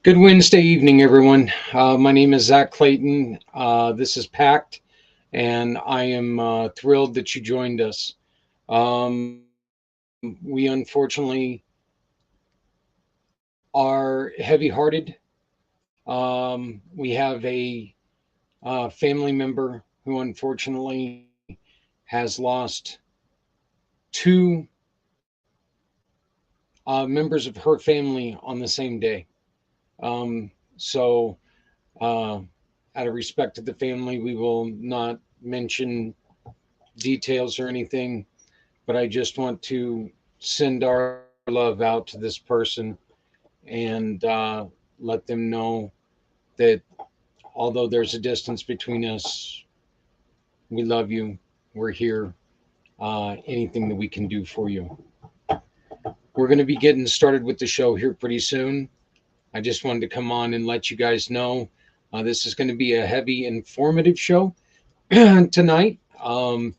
Good Wednesday evening, everyone. My name is Zach Clayton. This is pACT, and I am thrilled that you joined us. We unfortunately are heavy-hearted. We have a family member who unfortunately has lost two members of her family on the same day. So, uh, out of respect to the family, we will not mention details or anything, but I just want to send our love out to this person and let them know that although there's a distance between us, we love you. We're here. Anything that we can do for you. We're going to be getting started with the show here pretty soon. I just wanted to come on and let you guys know this is going to be a heavy, informative show tonight. I'm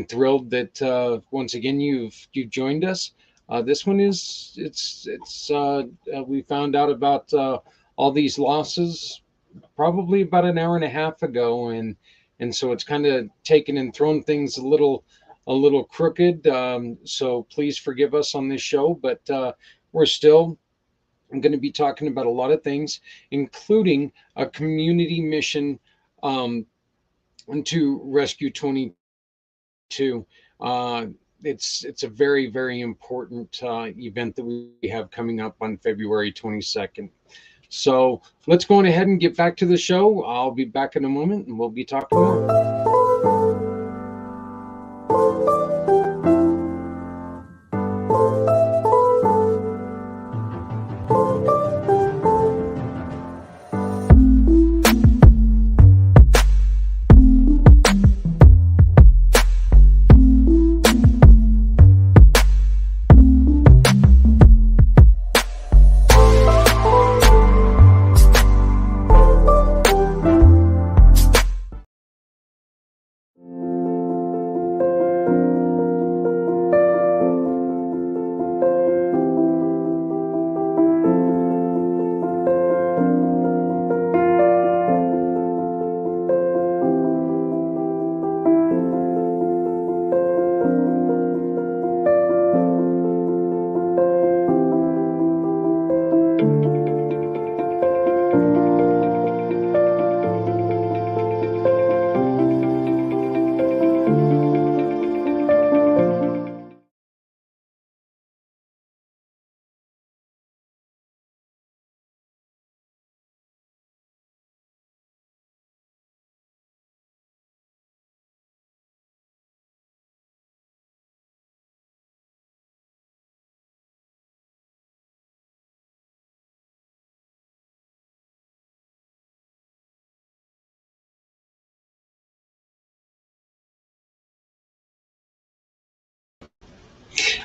thrilled that once again you've joined us. This one is we found out about all these losses probably about an hour and a half ago, and so it's kind of taken and thrown things a little crooked. So please forgive us on this show, but we're still going to be talking about a lot of things, including a community mission um, to Rescue 22. It's a very, very important event that we have coming up on February 22nd. So let's go on ahead and get back to the show. I'll be back in a moment and we'll be talking more.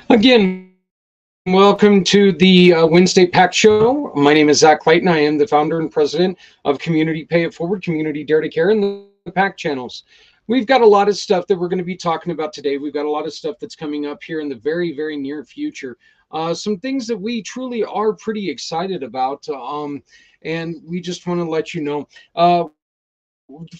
Again, welcome to the Wednesday Pack Show. My name is Zach Clayton. I am the founder and president of Community Pay It Forward, Community Dare to Care, and the Pack channels. We've got a lot of stuff that we're going to be talking about today. We've got a lot of stuff that's coming up here in the very, very near future. Some things that we truly are pretty excited about, and we just want to let you know. The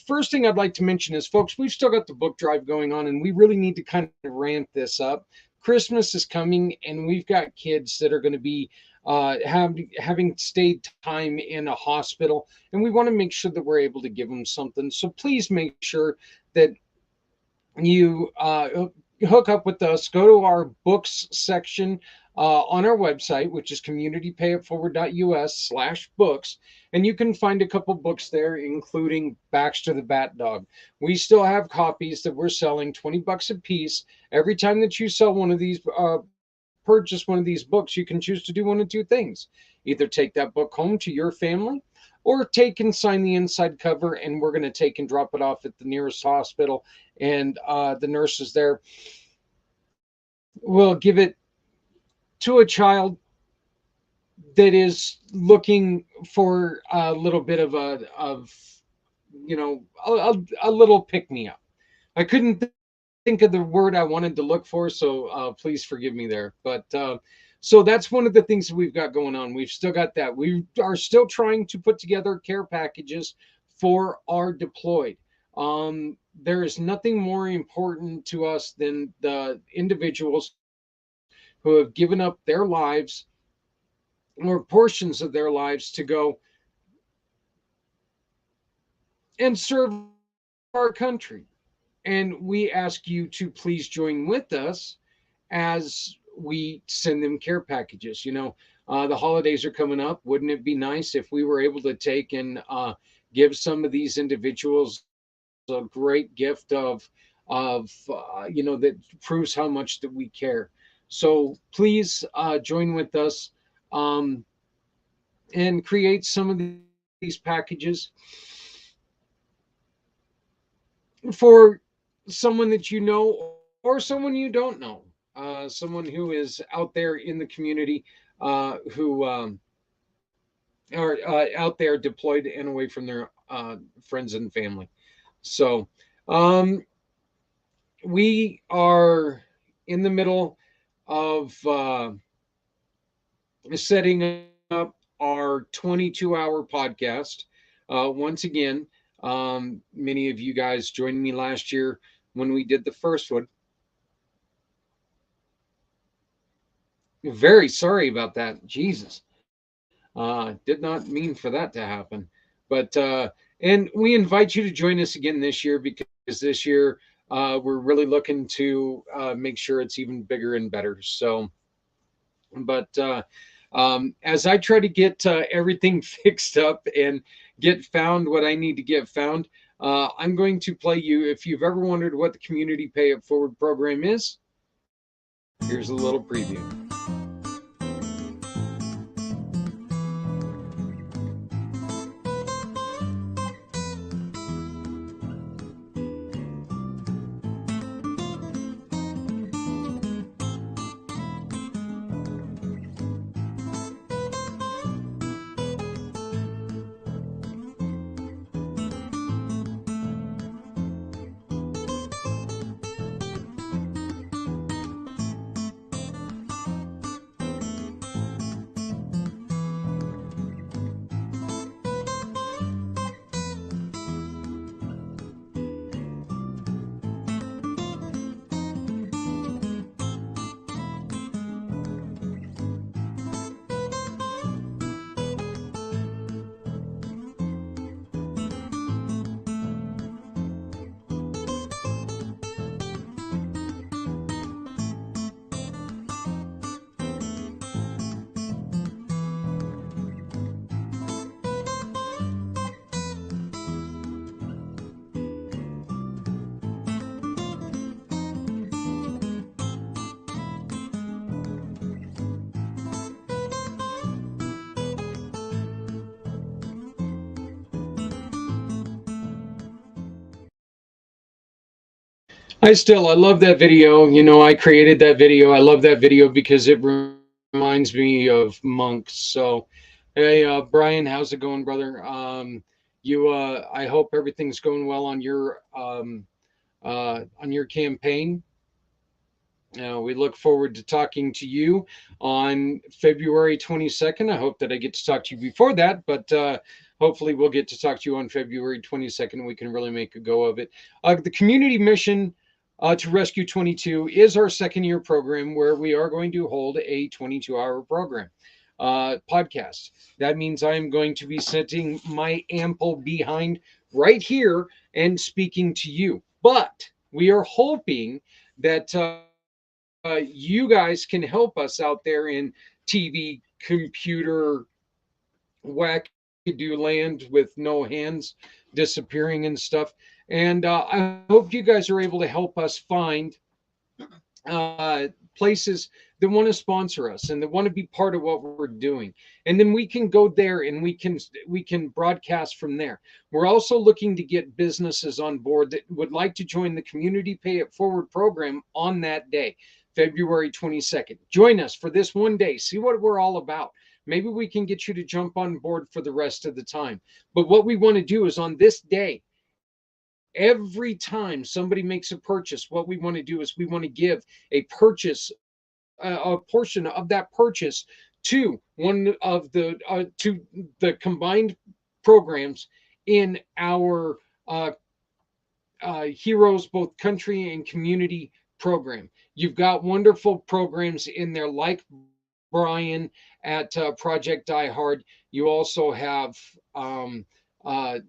first thing I'd like to mention is, folks, we've still got the book drive going on, and we really need to kind of ramp this up. Christmas is coming, and we've got kids that are going to be having stayed time in a hospital, and we want to make sure that we're able to give them something. So please make sure that you hook up with us. Go to our books section on our website, which is communitypayitforward.us/books, and you can find a couple books there, including Baxter the Bat Dog. We still have copies that we're selling $20 a piece. Every time that you sell one of these, purchase one of these books, you can choose to do one of two things: either take that book home to your family, or take and sign the inside cover, and we're going to take and drop it off at the nearest hospital, and the nurses there will give it to a child that is looking for a little bit of a little pick me up. I couldn't think of the word I wanted to look for, so please forgive me there. But So that's one of the things that we've got going on. We've still got that. We are still trying to put together care packages for our deployed. There is nothing more important to us than the individuals who have given up their lives or portions of their lives to go and serve our country. And we ask you to please join with us as we send them care packages. The holidays are coming up. Wouldn't it be nice if we were able to take and give some of these individuals a great gift of that proves how much that we care. So please join with us, um, and create some of these packages for someone that you know or someone you don't know, someone who is out there in the community, who are out there deployed and away from their friends and family. So um, we are in the middle of setting up our 22-hour podcast. Once again, many of you guys joined me last year when we did the first one. Very sorry about that. Jesus. Did not mean for that to happen. But, and we invite you to join us again this year, because this year we're really looking to make sure it's even bigger and better. So, but as I try to get everything fixed up and get found what I need to get found, I'm going to play you. If you've ever wondered what the Community Pay It Forward program is, here's a little preview. I love that video. I created that video. I love that video because it reminds me of monks. So, hey, Brian, how's it going, brother? I hope everything's going well on your campaign. We look forward to talking to you on February 22nd. I hope that I get to talk to you before that, but hopefully we'll get to talk to you on February 22nd. We can really make a go of it. The community mission to Rescue 22 is our second year program, where we are going to hold a 22-hour program podcast. That means I am going to be sitting my ample behind right here and speaking to you. But we are hoping that you guys can help us out there in TV, computer, wackadoo land with no hands disappearing and stuff. And I hope you guys are able to help us find places that want to sponsor us and that want to be part of what we're doing, and then we can go there and we can broadcast from there. We're also looking to get businesses on board that would like to join the Community Pay It Forward program on that day, February 22nd. Join us for this one day, see what we're all about. Maybe we can get you to jump on board for the rest of the time. But what we want to do is, on this day, every time somebody makes a purchase, what we want to do is we want to give a purchase a portion of that purchase to one of the to the combined programs in our Heroes Both Country and Community program. You've got wonderful programs in there like Brian at Project Die Hard. You also have uh,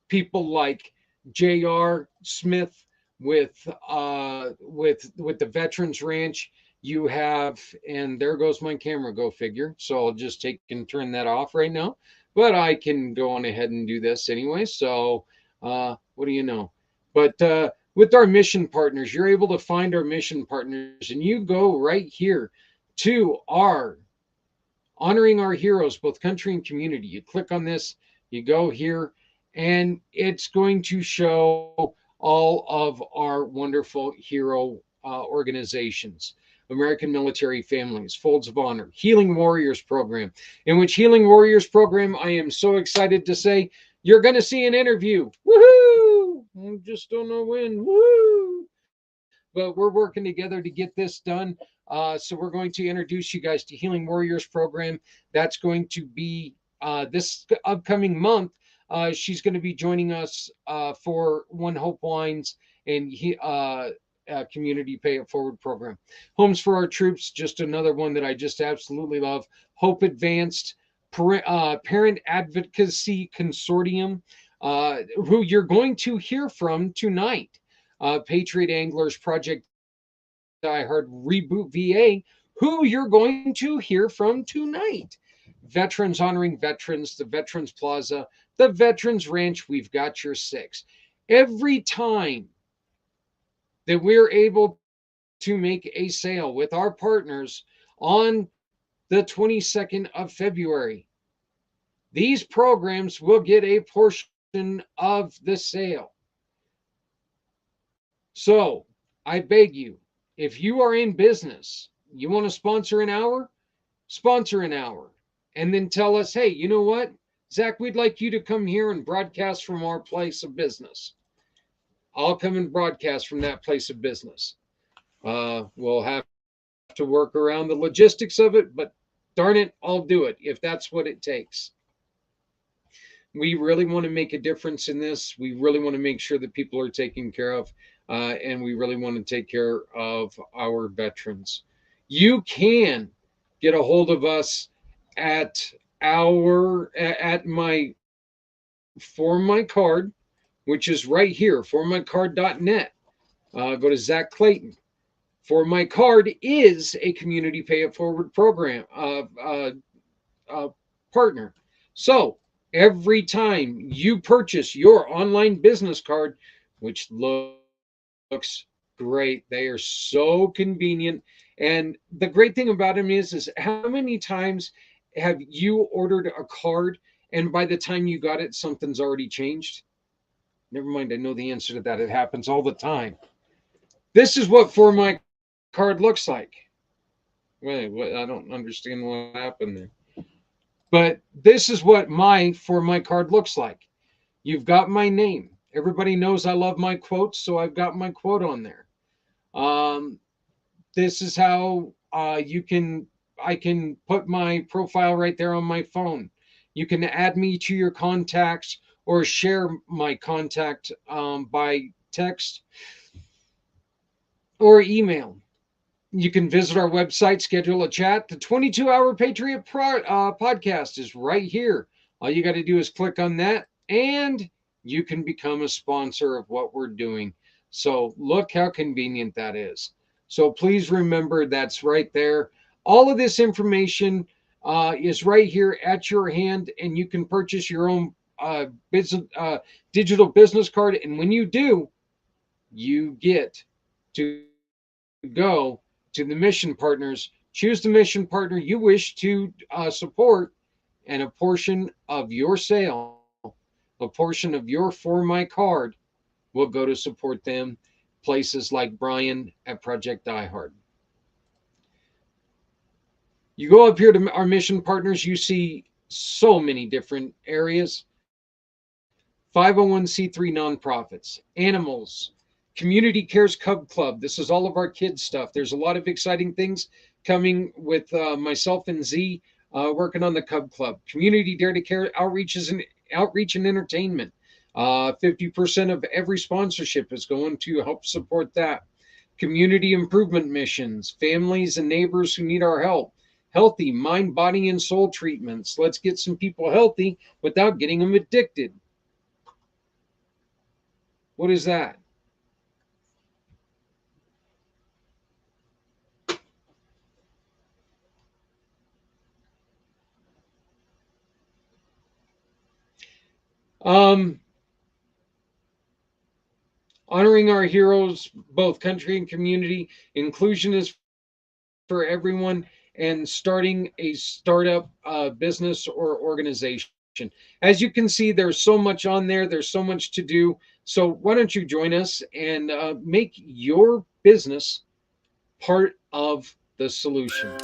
people like J.R. Smith with the Veterans Ranch. You have, and there goes my camera, go figure. So I'll just take and turn that off right now. But I can go on ahead and do this anyway. So what do you know? But with our mission partners, you're able to find our mission partners, and you go right here to our honoring our heroes, both country and community. You click on this, you go here, and it's going to show all of our wonderful hero organizations. American Military Families, Folds of Honor, Healing Warriors Program, in which Healing Warriors Program, I am so excited to say, you're going to see an interview. Woohoo! I just don't know when. Woo! But we're working together to get this done. So we're going to introduce you guys to Healing Warriors Program. That's going to be this upcoming month. She's going to be joining us for One Hope Wines and Community Pay It Forward program. Homes for Our Troops, just another one that I just absolutely love. Hope Advanced, Parent Advocacy Consortium, who you're going to hear from tonight. Patriot Anglers, Project Die Hard, Reboot VA, who you're going to hear from tonight. Veterans Honoring Veterans, the Veterans Plaza, the Veterans Ranch, we've got your six. Every time that we're able to make a sale with our partners on the 22nd of February, these programs will get a portion of the sale. So I beg you, if you are in business, you want to sponsor an hour, and then tell us, hey, you know what, Zach, we'd like you to come here and broadcast from our place of business. I'll come and broadcast from that place of business. We'll have to work around the logistics of it, but darn it, I'll do it if that's what it takes. We really want to make a difference in this. We really want to make sure that people are taken care of, and we really want to take care of our veterans. You can get a hold of us at my For My Card, which is right here, formycard.net. Go to Zach Clayton. For My Card is a community pay it forward program partner. So every time you purchase your online business card, which looks great, they are so convenient. And the great thing about them is how many times have you ordered a card and by the time you got it, something's already changed? Never mind, I know the answer to that. It happens all the time. This is what For My Card looks like. Wait, what? I don't understand what happened there. But this is what my For My Card looks like. You've got my name. Everybody knows I love my quotes, so I've got my quote on there. Um, this is how I can put my profile right there on my phone. You can add me to your contacts or share my contact by text or email. You can visit our website, schedule a chat. The 22-hour Patriot podcast is right here. All you got to do is click on that, and you can become a sponsor of what we're doing. So look how convenient that is. So please remember that's right there. All of this information is right here at your hand, and you can purchase your own business digital business card. And when you do, you get to go to the mission partners, choose the mission partner you wish to support, and a portion of your sale, a portion of your For My Card will go to support them. Places like Brian at Project Die Hard. You go up here to our mission partners, you see so many different areas. 501c3 nonprofits, animals, Community Cares Cub Club. This is all of our kids stuff. There's a lot of exciting things coming with myself and Z working on the Cub Club. Community Dare to Care outreach and entertainment. 50% of every sponsorship is going to help support that. Community improvement missions, families and neighbors who need our help. Healthy mind, body, and soul treatments. Let's get some people healthy without getting them addicted. What is that? Um, Honoring our heroes, both country and community. Inclusion is for everyone, and starting a startup business or organization. As you can see, there's so much on there, there's so much to do. So, why don't you join us and make your business part of the solution?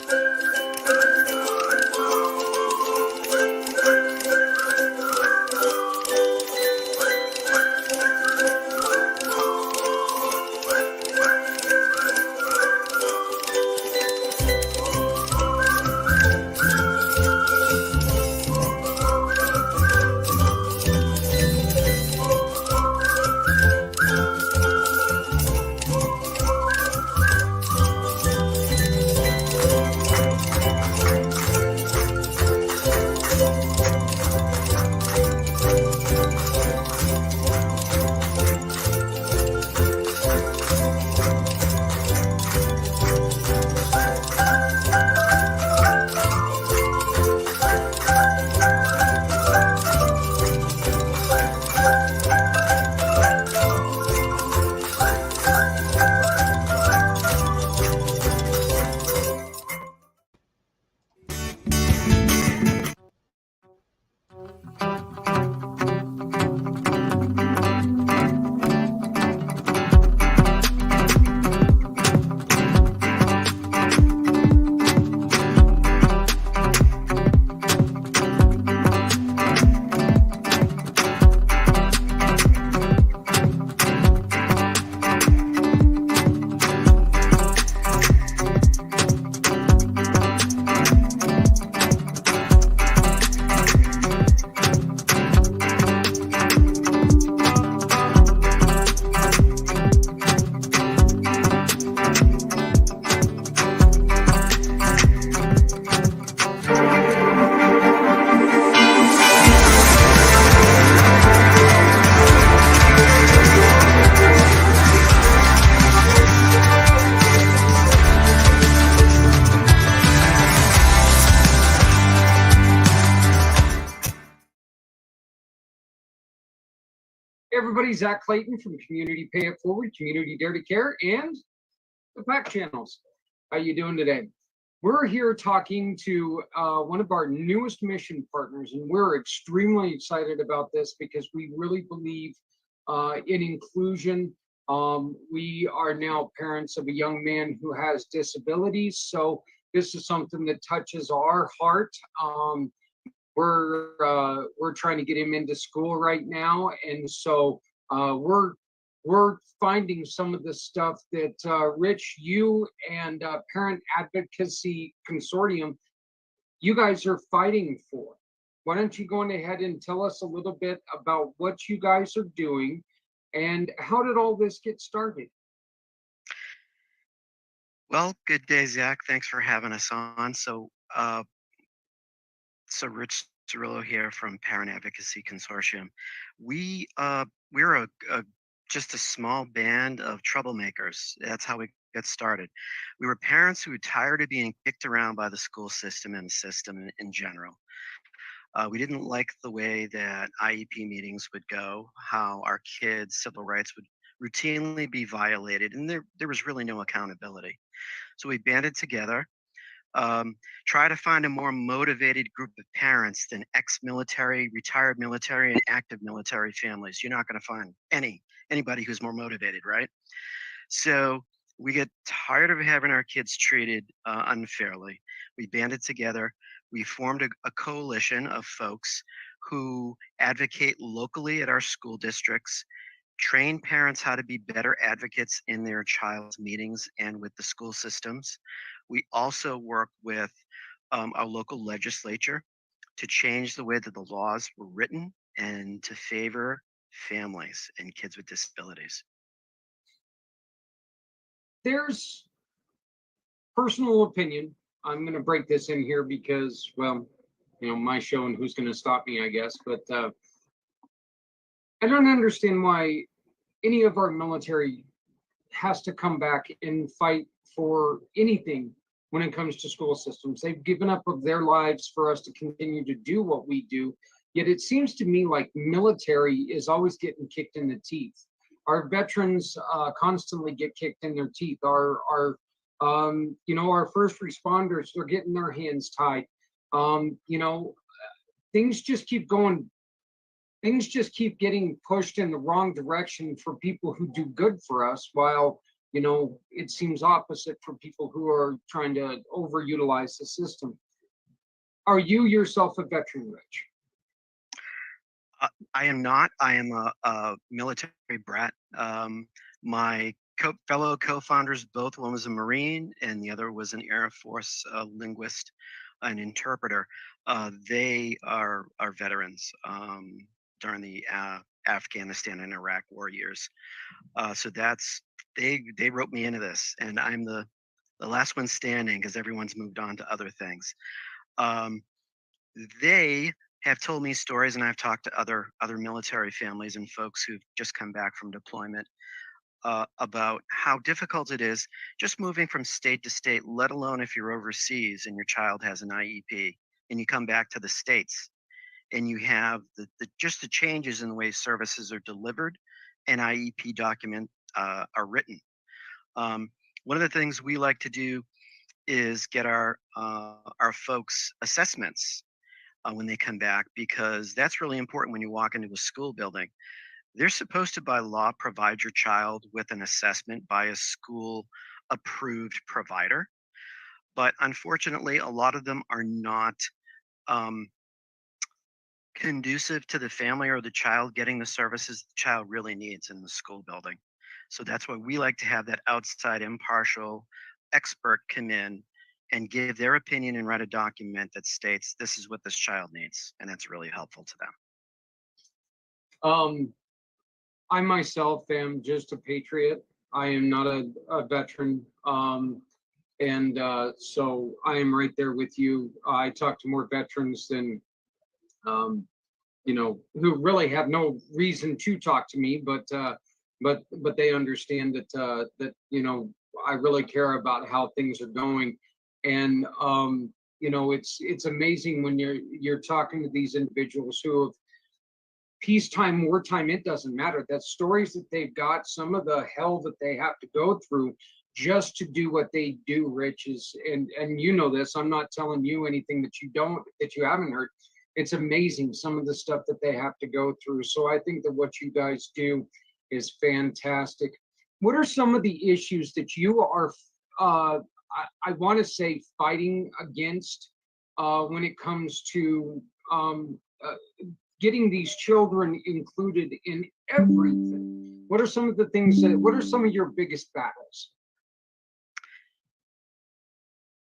Hey everybody, Zach Clayton from Community Pay It Forward, Community Dare to Care, and the pACT channels. How you doing today? We're here talking to one of our newest mission partners, and we're extremely excited about this because we really believe in inclusion. We are now parents of a young man who has disabilities, so this is something that touches our heart. We're trying to get him into school right now, and so we're finding some of the stuff that Rich, you and Parent Advocacy Consortium, you guys are fighting for. Why don't you go on ahead and tell us a little bit about what you guys are doing and how did all this get started? Well, good day, Zach. Thanks for having us on. So Rich Cirillo here from Parent Advocacy Consortium. We're just a small band of troublemakers. That's how we got started. We were parents who were tired of being kicked around by the school system and the system in general. We didn't like the way that IEP meetings would go, how our kids' civil rights would routinely be violated, and there was really no accountability. So we banded together, um, try to find a more motivated group of parents than ex-military, retired military, and active military families. You're not going to find anybody who's more motivated, right? So we get tired of having our kids treated unfairly. We banded together. We formed a coalition of folks who advocate locally at our school districts train parents how to be better advocates in their child's meetings and with the school systems. We also work with our local legislature to change the way that the laws were written and to favor families and kids with disabilities. There's personal opinion. I'm going to break this in here because, well, my show and who's going to stop me, I guess. But I don't understand why any of our military has to come back and fight for anything when it comes to school systems. They've given up of their lives for us to continue to do what we do. Yet it seems to me like military is always getting kicked in the teeth. Our veterans constantly get kicked in their teeth. Our first responders, they're getting their hands tied. Things just keep going. Things just keep getting pushed in the wrong direction for people who do good for us, while it seems opposite for people who are trying to overutilize the system. Are you yourself a veteran, Rich? I am not. I am a military brat. My fellow co-founders, both one was a Marine and the other was an Air Force linguist, an interpreter. They are veterans during the Afghanistan and Iraq war years. So they wrote me into this, and I'm the last one standing because everyone's moved on to other things. Um, they have told me stories, and I've talked to other military families and folks who've just come back from deployment about how difficult it is just moving from state to state, let alone if you're overseas and your child has an IEP and you come back to the states and you have just the changes in the way services are delivered and IEP document are written. Um, One of the things we like to do is get our folks assessments when they come back, because that's really important when you walk into a school building. They're supposed to, by law, provide your child with an assessment by a school approved provider. But unfortunately, a lot of them are not um, conducive to the family or the child getting the services the child really needs in the school building. So that's why we like to have that outside impartial expert come in and give their opinion and write a document that states this is what this child needs. And that's really helpful to them. Um, I myself am just a patriot. I am not a veteran. And so I am right there with you. I talk to more veterans than um, who really have no reason to talk to me, but they understand that I really care about how things are going, and it's amazing when you're talking to these individuals who have peacetime, wartime, it doesn't matter. That stories that they've got, some of the hell that they have to go through just to do what they do, Rich, is and you know this. I'm not telling you anything that you haven't heard. It's amazing some of the stuff that they have to go through. So I think that what you guys do is fantastic. What are some of the issues that you are I want to say fighting against when it comes to getting these children included in everything? What are some of your biggest battles?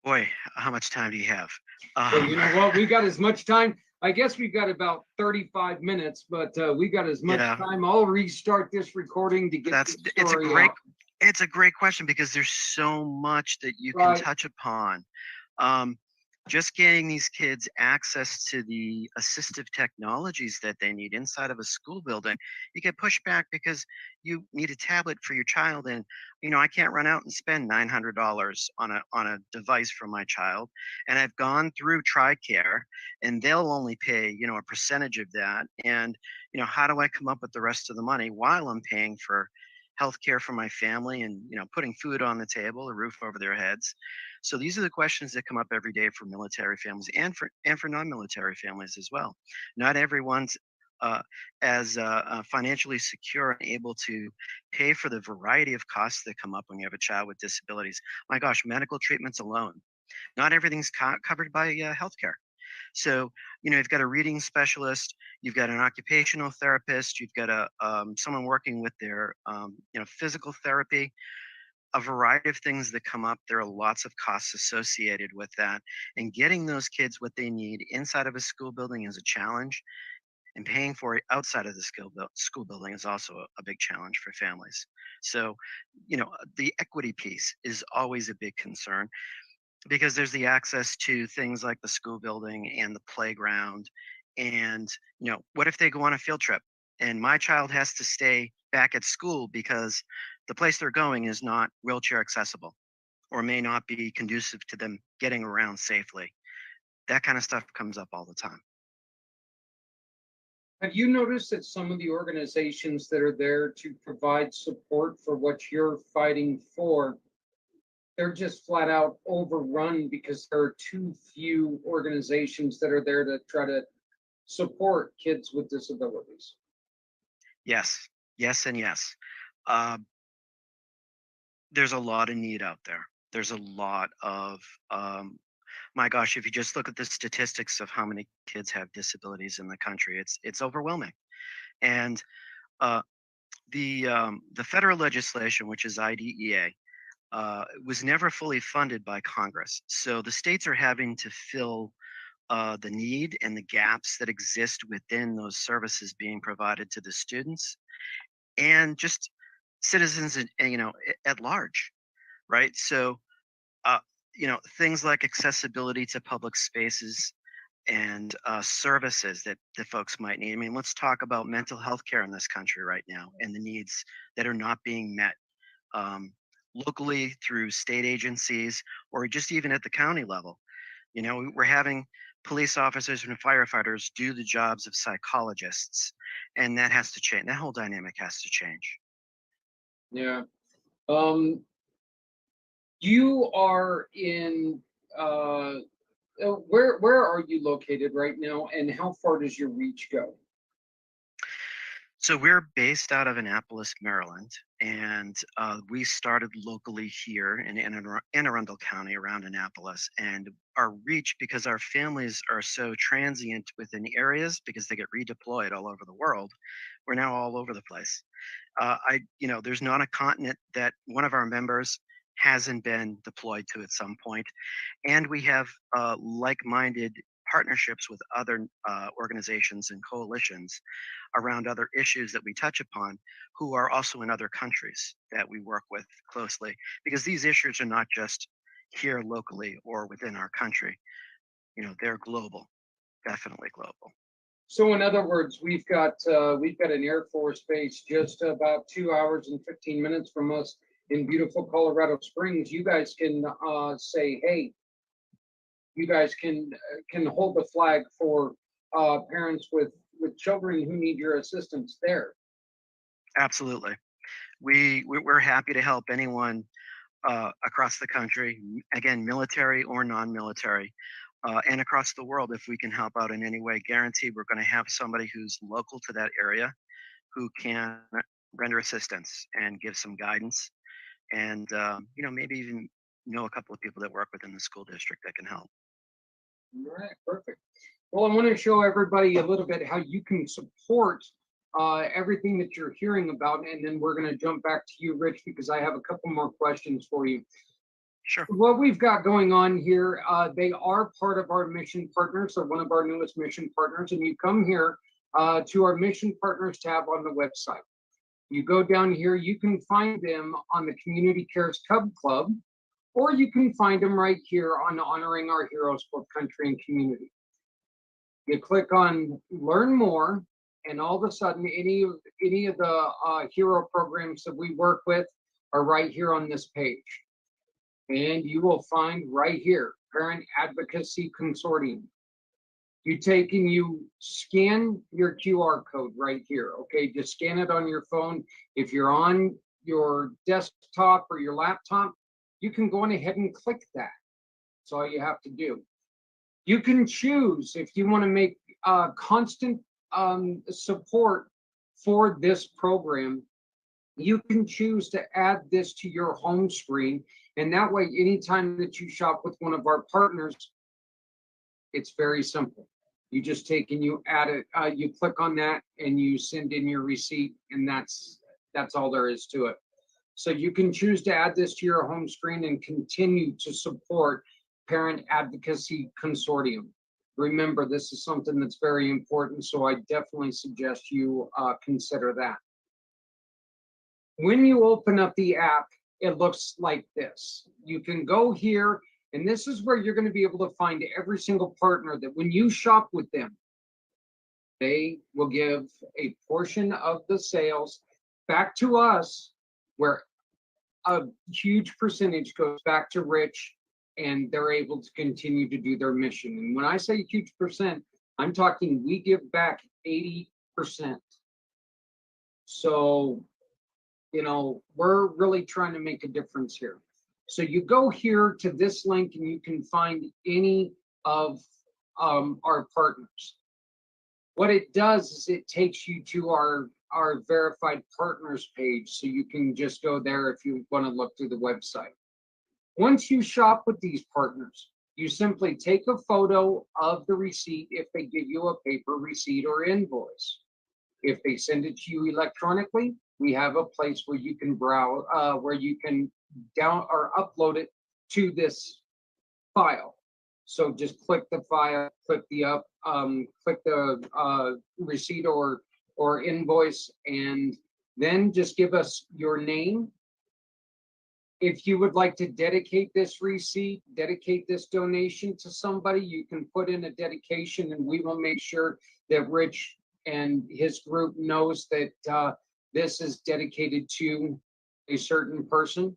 Boy, how much time do you have? Well, Um, you know what? We got as much time. I guess we've got about 35 minutes, but we got as much yeah, time. I'll restart this recording to get that's this it's a story great out. it's a great question because there's so much that you can Right. touch upon. Um, just getting these kids access to the assistive technologies that they need inside of a school building, you get pushback because you need a tablet for your child, and I can't run out and spend $900 on a device for my child. And I've gone through TRICARE, and they'll only pay a percentage of that. And how do I come up with the rest of the money while I'm paying for health care for my family and putting food on the table, a roof over their heads? So these are the questions that come up every day for military families and for non-military families as well. Not everyone's uh, as financially secure and able to pay for the variety of costs that come up when you have a child with disabilities. My gosh, medical treatments alone. Not everything's covered by healthcare. So, you've got a reading specialist, you've got an occupational therapist, you've got someone working with their physical therapy, a variety of things that come up. There are lots of costs associated with that, and getting those kids what they need inside of a school building is a challenge, and paying for it outside of the school building is also a big challenge for families. So, the equity piece is always a big concern because there's the access to things like the school building and the playground. And, what if they go on a field trip and my child has to stay back at school because the place they're going is not wheelchair accessible or may not be conducive to them getting around safely? That kind of stuff comes up all the time. Have you noticed that some of the organizations that are there to provide support for what you're fighting for, they're just flat out overrun because there are too few organizations that are there to try to support kids with disabilities? Yes, yes, and yes. Uh, there's a lot of need out there. There's a lot of, my gosh, if you just look at the statistics of how many kids have disabilities in the country, it's overwhelming. And uh, the federal legislation, which is IDEA, was never fully funded by Congress. So the states are having to fill the need and the gaps that exist within those services being provided to the students and just citizens, at large, right? So, uh, things like accessibility to public spaces and services that folks might need. I mean, let's talk about mental health care in this country right now and the needs that are not being met um, locally through state agencies or just even at the county level. We're having police officers and firefighters do the jobs of psychologists, and that has to change. That whole dynamic has to change. Yeah. Um, you are in uh, where are you located right now, and how far does your reach go? So we're based out of Annapolis, Maryland, and we started locally here in Anne Arundel County around Annapolis. And our reach, because our families are so transient within areas, because they get redeployed all over the world, we're now all over the place. There's not a continent that one of our members hasn't been deployed to at some point, and we have like-minded partnerships with other organizations and coalitions around other issues that we touch upon who are also in other countries that we work with closely, because these issues are not just here locally or within our country. They're global, definitely global. So in other words, we've got an Air Force base just about 2 hours and 15 minutes from us in beautiful Colorado Springs. You guys can say, hey, you guys can hold the flag for parents with children who need your assistance there. Absolutely. We're happy to help anyone across the country, again, military or non-military, and across the world if we can help out in any way. Guaranteed, we're going to have somebody who's local to that area who can render assistance and give some guidance, and maybe even know a couple of people that work within the school district that can help. All right, perfect. Well, I want to show everybody a little bit how you can support everything that you're hearing about, and then we're going to jump back to you, Rich, because I have a couple more questions for you. Sure. What we've got going on here, they are part of our mission partners, so one of our newest mission partners, and you come here to our mission partners tab on the website. You go down here, you can find them on the Community Cares Cub Club, or you can find them right here on Honoring Our Heroes for Country and Community. You click on Learn More, and all of a sudden, any of the hero programs that we work with are right here on this page. And you will find right here, Parent Advocacy Consortium. You take and you scan your QR code right here. Okay, just scan it on your phone. If you're on your desktop or your laptop, you can go on ahead and click that. That's all you have to do. You can choose if you want to make constant support for this program. You can choose to add this to your home screen, and that way, anytime that you shop with one of our partners, It's very simple. You just take and you add it, you click on that and you send in your receipt, and that's all there is to it. So you can choose to add this to your home screen and continue to support Parent Advocacy Consortium. Remember, this is something that's very important, so I definitely suggest you consider that. When you open up the app, it looks like this. You can go here, and this is where you're going to be able to find every single partner that when you shop with them, they will give a portion of the sales back to us, where a huge percentage goes back to Rich, and they're able to continue to do their mission. And when I say huge percent, I'm talking we give back 80%. So, we're really trying to make a difference here. So you go here to this link and you can find any of our partners. What it does is it takes you to our verified partners page, so you can just go there if you want to look through the website. Once you shop with these partners, you simply take a photo of the receipt if they give you a paper receipt or invoice. If they send it to you electronically, we have a place where you can browse, where you can down or upload it to this file. So just click the file, click the receipt or invoice, and then just give us your name. If you would like to dedicate this receipt, dedicate this donation to somebody, you can put in a dedication, and we will make sure that Rich and his group knows that this is dedicated to a certain person.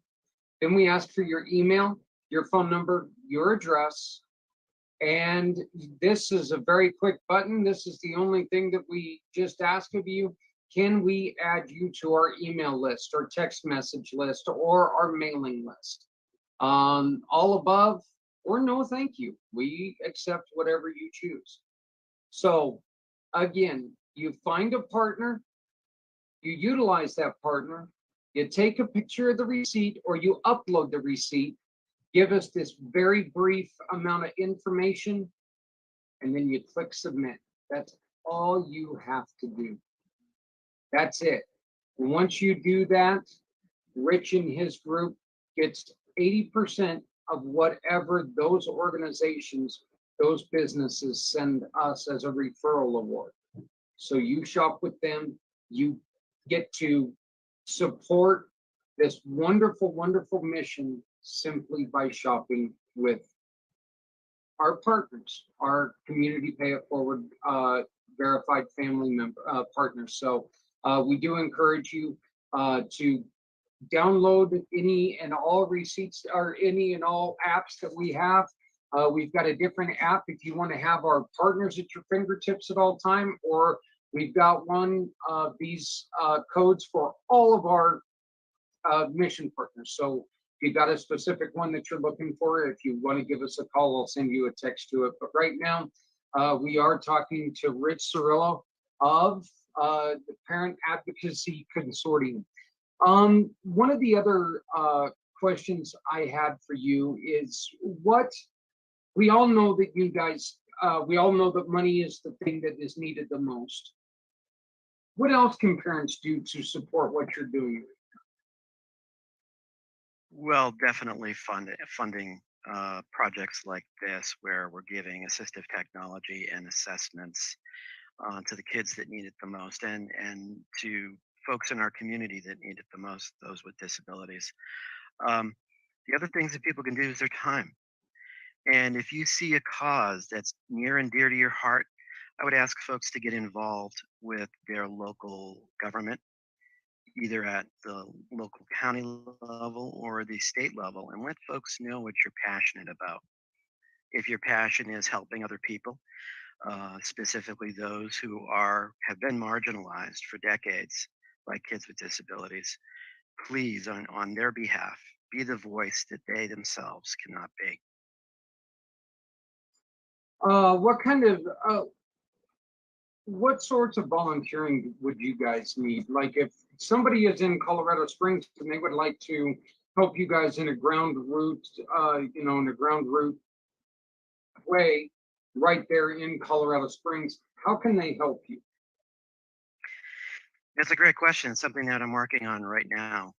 Then we ask for your email, your phone number, your address, and this is a very quick button. This is the only thing that we just ask of you. Can we add you to our email list or text message list or our mailing list? All above or no, thank you. We accept whatever you choose. So again, you find a partner, you utilize that partner, you take a picture of the receipt or you upload the receipt, give us this very brief amount of information, and then you click submit. That's all you have to do. That's it. Once you do that, Rich and his group gets 80% of whatever those organizations, those businesses send us as a referral award. So you shop with them, you get to support this wonderful, wonderful mission simply by shopping with our partners, our community pay it forward verified family member partners. So we do encourage you to download any and all receipts or any and all apps that we have. We've got a different app if you want to have our partners at your fingertips at all time, or we've got one of these codes for all of our mission partners. So if you got a specific one that you're looking for, if you want to give us a call, I'll send you a text to it. But right now, we are talking to Rich Cirillo of the Parent Advocacy Consortium. One of the other questions I had for you is what we all know that you guys, we all know that money is the thing that is needed the most. What else can parents do to support what you're doing? Well, definitely funding projects like this, where we're giving assistive technology and assessments to the kids that need it the most, and to folks in our community that need it the most, those with disabilities. Um, the other things that people can do is their time. And if you see a cause that's near and dear to your heart, I would ask folks to get involved with their local government, either at the local county level or the state level, and let folks know what you're passionate about. If your passion is helping other people, specifically those who have been marginalized for decades, like kids with disabilities, please, on their behalf, be the voice that they themselves cannot be. What kind of what sorts of volunteering would you guys need? Like if somebody is in Colorado Springs and they would like to help you guys in a ground root, in a ground root way, right there in Colorado Springs. How can they help you? That's a great question. Something that I'm working on right now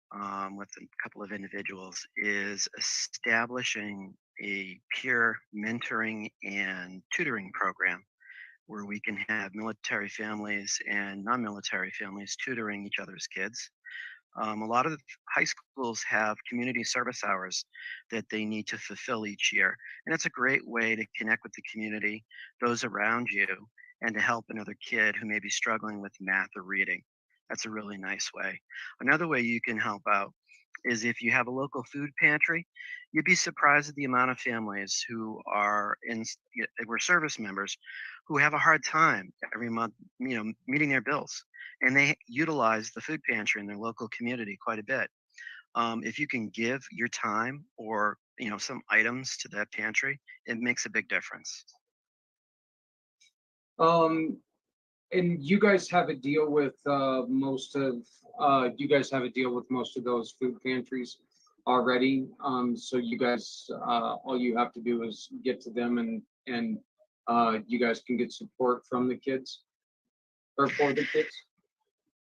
with a couple of individuals is establishing a peer mentoring and tutoring program where we can have military families and non-military families tutoring each other's kids. A lot of high schools have community service hours that they need to fulfill each year, and it's a great way to connect with the community, those around you, and to help another kid who may be struggling with math or reading. That's a really nice way. Another way you can help out is if you have a local food pantry, you'd be surprised at the amount of families who are were service members who have a hard time every month, meeting their bills, and they utilize the food pantry in their local community quite a bit. If you can give your time or some items to that pantry, it makes a big difference. Um, and you guys have a deal with most of you guys have a deal with most of those food pantries already. So you guys all you have to do is get to them and you guys can get support from the kids or for the kids.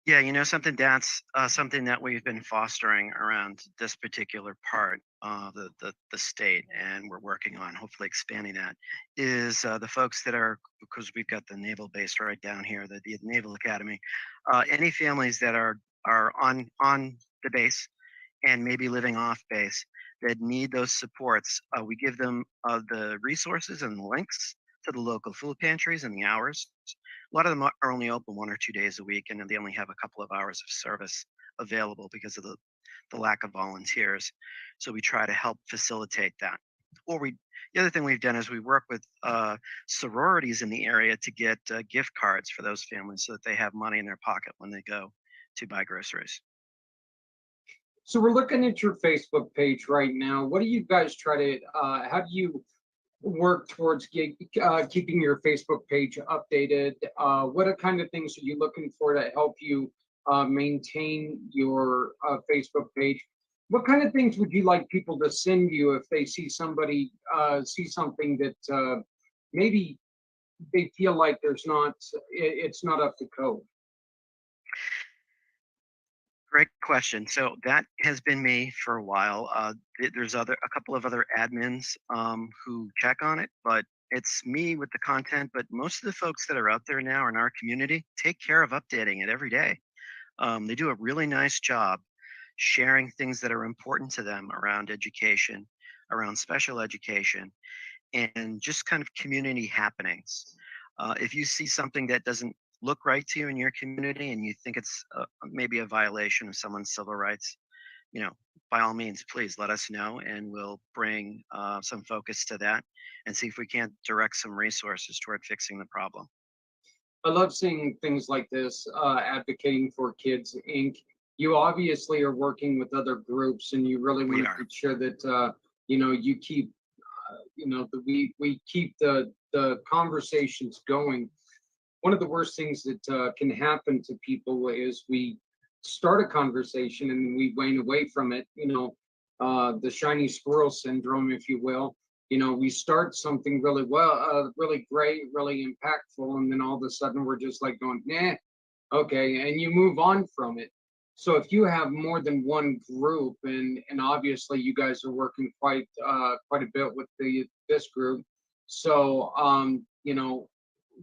Yeah, something that's something that we've been fostering around this particular part of the state, and we're working on hopefully expanding that. Is the folks that are, because we've got the naval base right down here, the Naval Academy. Any families that are on the base and maybe living off base that need those supports, we give them the resources and the links to the local food pantries and the hours. A lot of them are only open 1 or 2 days a week, and then they only have a couple of hours of service available because of the lack of volunteers. So we try to help facilitate that. Or the other thing we've done is we work with sororities in the area to get gift cards for those families so that they have money in their pocket when they go to buy groceries. So we're looking at your Facebook page right now. What do you guys try to how do you work towards keeping your Facebook page updated? What are kind of things are you looking for to help you maintain your Facebook page? What kind of things would you like people to send you if they see see something that maybe they feel like it's not up to code? Great question. So that has been me for a while. There's a couple of other admins who check on it, but it's me with the content. But most of the folks that are out there now in our community take care of updating it every day. They do a really nice job sharing things that are important to them around education, around special education, and just kind of community happenings. If you see something that doesn't look right to you in your community and you think it's maybe a violation of someone's civil rights, you know, by all means, please let us know and we'll bring some focus to that and see if we can't direct some resources toward fixing the problem. I love seeing things like this, advocating for Kids Inc. You obviously are working with other groups, and you really want We to are. make sure that you keep we keep the conversations going. One of the worst things that can happen to people is we start a conversation and we wane away from it. The shiny squirrel syndrome, if you will. We start something really well, really great, really impactful, and then all of a sudden we're just like going, nah, okay, and you move on from it. So if you have more than one group, and obviously you guys are working quite a bit with this group, so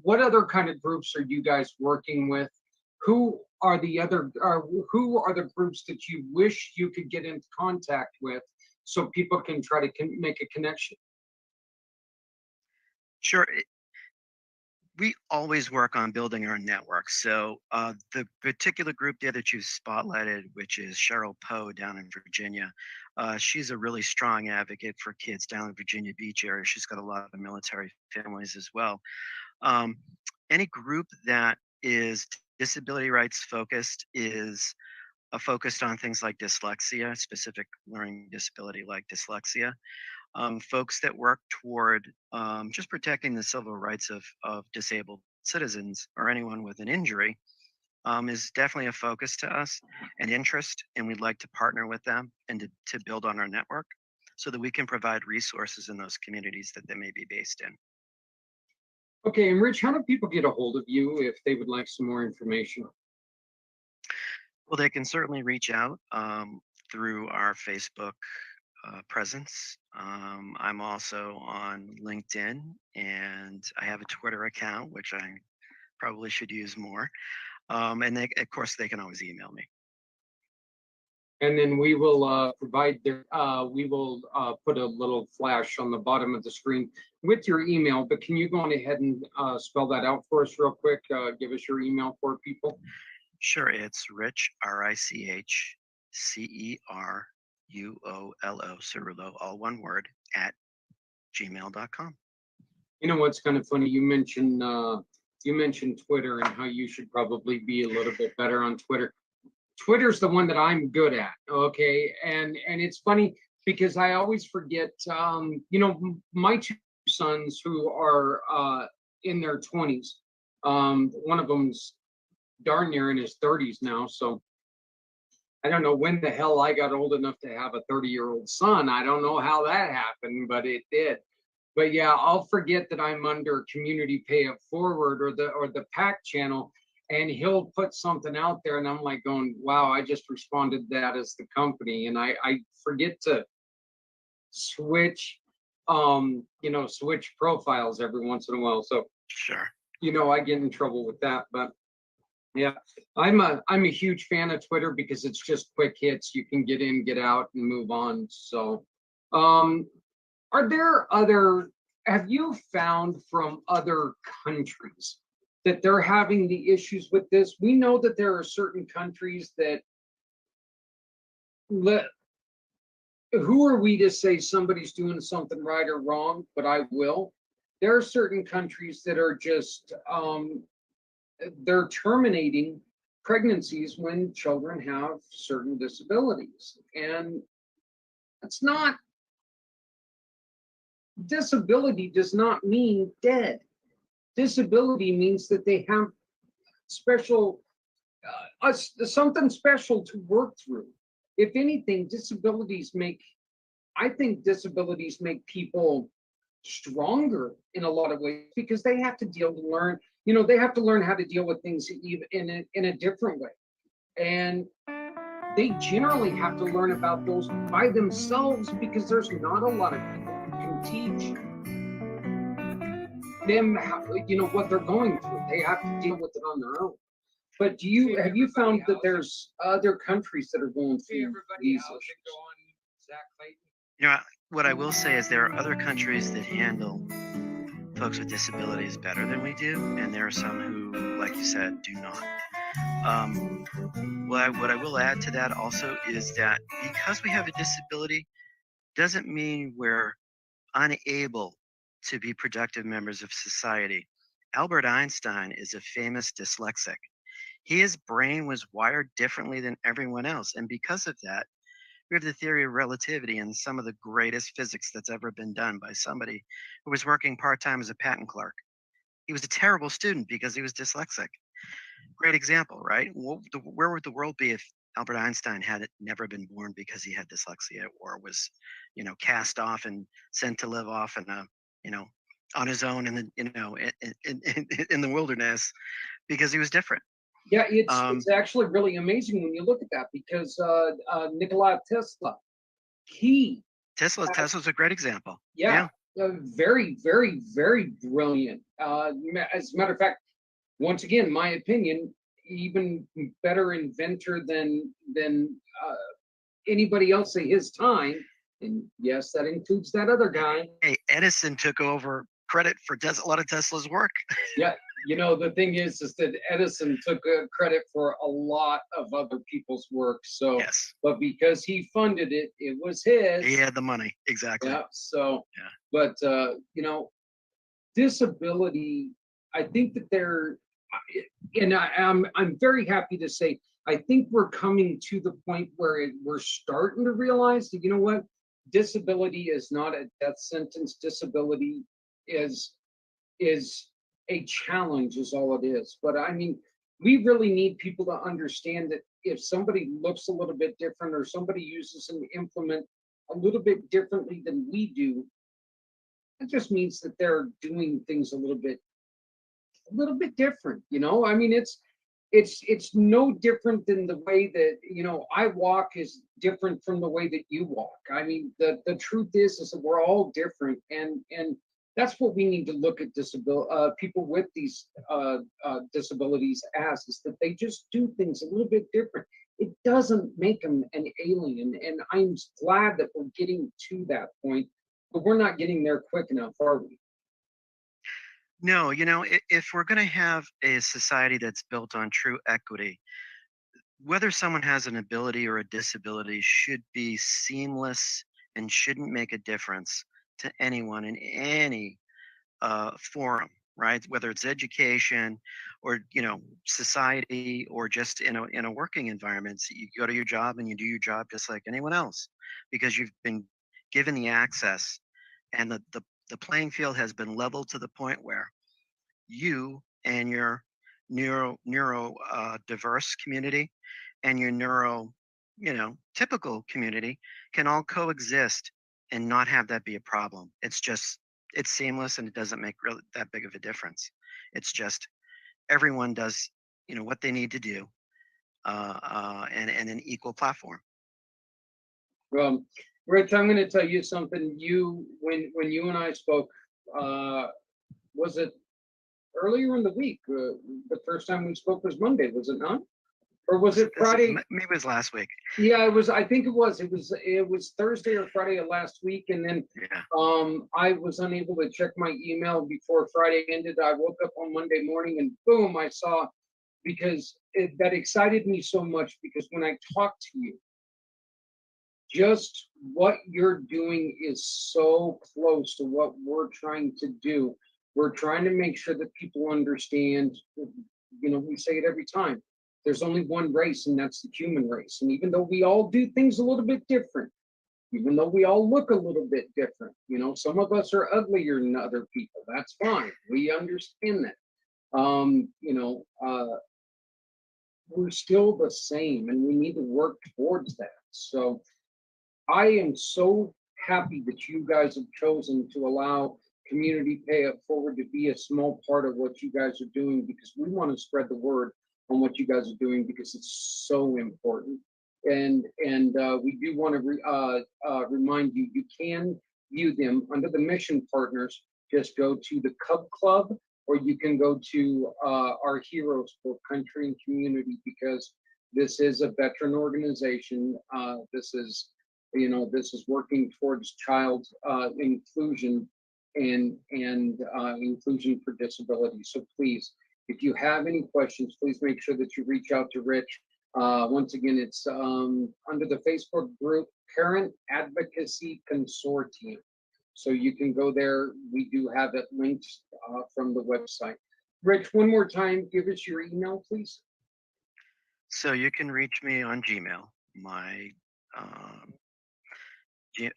what other kind of groups are you guys working with? Who are the groups that you wish you could get into contact with so people can try to make a connection? Sure. We always work on building our network. So the particular group there that you spotlighted, which is Cheryl Poe down in Virginia, she's a really strong advocate for kids down in Virginia Beach area. She's got a lot of military families as well. Um, any group that is disability rights focused is focused on things like dyslexia, specific learning disability like dyslexia. Folks that work toward just protecting the civil rights of disabled citizens or anyone with an injury is definitely a focus to us and interest, and we'd like to partner with them and to build on our network so that we can provide resources in those communities that they may be based in. Okay, and Rich, how do people get a hold of you if they would like some more information? Well, they can certainly reach out through our Facebook presence. I'm also on LinkedIn, and I have a Twitter account, which I probably should use more. And they, of course, they can always email me. And then we will provide their, we will put a little flash on the bottom of the screen with your email, but can you go on ahead and spell that out for us real quick? Give us your email for people. Sure, it's Rich, RICHCERUOLO, Cerullo, all one word, at gmail.com. You know what's kind of funny? You mentioned Twitter and how you should probably be a little bit better on Twitter. Twitter's the one that I'm good at, okay? And it's funny because I always forget. My two sons who are in their 20s. One of them's darn near in his 30s now, so I don't know when the hell I got old enough to have a 30-year-old son. I don't know how that happened, but it did. But yeah, I'll forget that I'm under Community Pay It Forward or the PACT channel, and he'll put something out there, and I'm like going, "Wow, I just responded that as the company," and I forget to switch, switch profiles every once in a while. So Sure. I get in trouble with that, but yeah, I'm a huge fan of Twitter because it's just quick hits. You can get in, get out, and move on. So, um, are there have you found from other countries that they're having the issues with this? We know that there are certain countries that let, who are we to say somebody's doing something right or wrong, but I will. There are certain countries that are just they're terminating pregnancies when children have certain disabilities. And it's not, disability does not mean dead. Disability means that they have special, something special to work through. If anything, I think disabilities make people stronger in a lot of ways because they have to learn, they have to learn how to deal with things even in a different way. And they generally have to learn about those by themselves because there's not a lot of people who can teach them how, what they're going through. They have to deal with it on their own. But have you found that there's other countries that are going through these issues? You know, what I will say is there are other countries that handle folks with disabilities better than we do, and there are some who, like you said, do not. What I will add to that also is that because we have a disability doesn't mean we're unable to be productive members of society. Albert Einstein is a famous dyslexic. His brain was wired differently than everyone else, and because of that, we have the theory of relativity and some of the greatest physics that's ever been done by somebody who was working part-time as a patent clerk. He was a terrible student because he was dyslexic. Great example, right? Where would the world be if Albert Einstein had never been born because he had dyslexia, or was, cast off and sent to live off in a, you know, on his own in the, in the wilderness because he was different. Yeah, it's actually really amazing when you look at that because Nikola Tesla, he Tesla's a great example. Yeah, very, very, very brilliant. As a matter of fact, once again, my opinion, even better inventor than anybody else at his time. And yes, that includes that other guy. Hey, Edison took over credit for a lot of Tesla's work. Yeah, the thing is that Edison took credit for a lot of other people's work. So, yes, but because he funded it, it was his. He had the money, exactly. Yeah. So, yeah. But disability, I think that and I'm very happy to say, I think we're coming to the point where we're starting to realize that, what, disability is not a death sentence. Disability is a challenge, is all it is. But I mean, we really need people to understand that if somebody looks a little bit different or somebody uses an implement a little bit differently than we do, it just means that they're doing things a little bit a little bit different, you know. I mean, it's no different than the way that, you know, I walk is different from the way that you walk. I mean, the truth is that we're all different, and that's what we need to look at people with these disabilities as, is that they just do things a little bit different. It doesn't make them an alien, and I'm glad that we're getting to that point, but we're not getting there quick enough, are we? No, you know, if we're going to have a society that's built on true equity, whether someone has an ability or a disability should be seamless and shouldn't make a difference to anyone in any forum, right? Whether it's education or, you know, society, or just in a working environment. So you go to your job and you do your job just like anyone else, because you've been given the access, and the playing field has been leveled to the point where you and your neuro diverse community and your neuro, you know, typical community can all coexist and not have that be a problem. It's seamless, and it doesn't make really that big of a difference. It's just everyone does, you know, what they need to do, and an equal platform. Well, Rich, I'm going to tell you something. When you and I spoke, uh, was it earlier in the week? The first time we spoke was Monday, was it not? Or was it Friday? Maybe it was last week. Yeah, it was. I think it was. It was Thursday or Friday of last week, and then Yeah. I was unable to check my email before Friday ended. I woke up on Monday morning and boom, I saw, because that excited me so much, because when I talked to you, just what you're doing is so close to what we're trying to do. We're trying to make sure that people understand, you know, we say it every time. There's only one race, and that's the human race. And even though we all do things a little bit different, even though we all look a little bit different, you know, some of us are uglier than other people. That's fine. We understand that. You know, we're still the same, and we need to work towards that. So I am so happy that you guys have chosen to allow Community Pay It Forward to be a small part of what you guys are doing, because we want to spread the word on what you guys are doing, because it's so important. And we do want to remind you, you can view them under the mission partners. Just go to the Cub Club, or you can go to our Heroes for Country and Community, because this is a veteran organization. This is, you know, this is working towards child inclusion and inclusion for disability. So please, if you have any questions, please make sure that you reach out to Rich. Once again, it's under the Facebook group Parent Advocacy Consortium. So you can go there. We do have it linked from the website. Rich, one more time, give us your email, please. So you can reach me on Gmail. Um,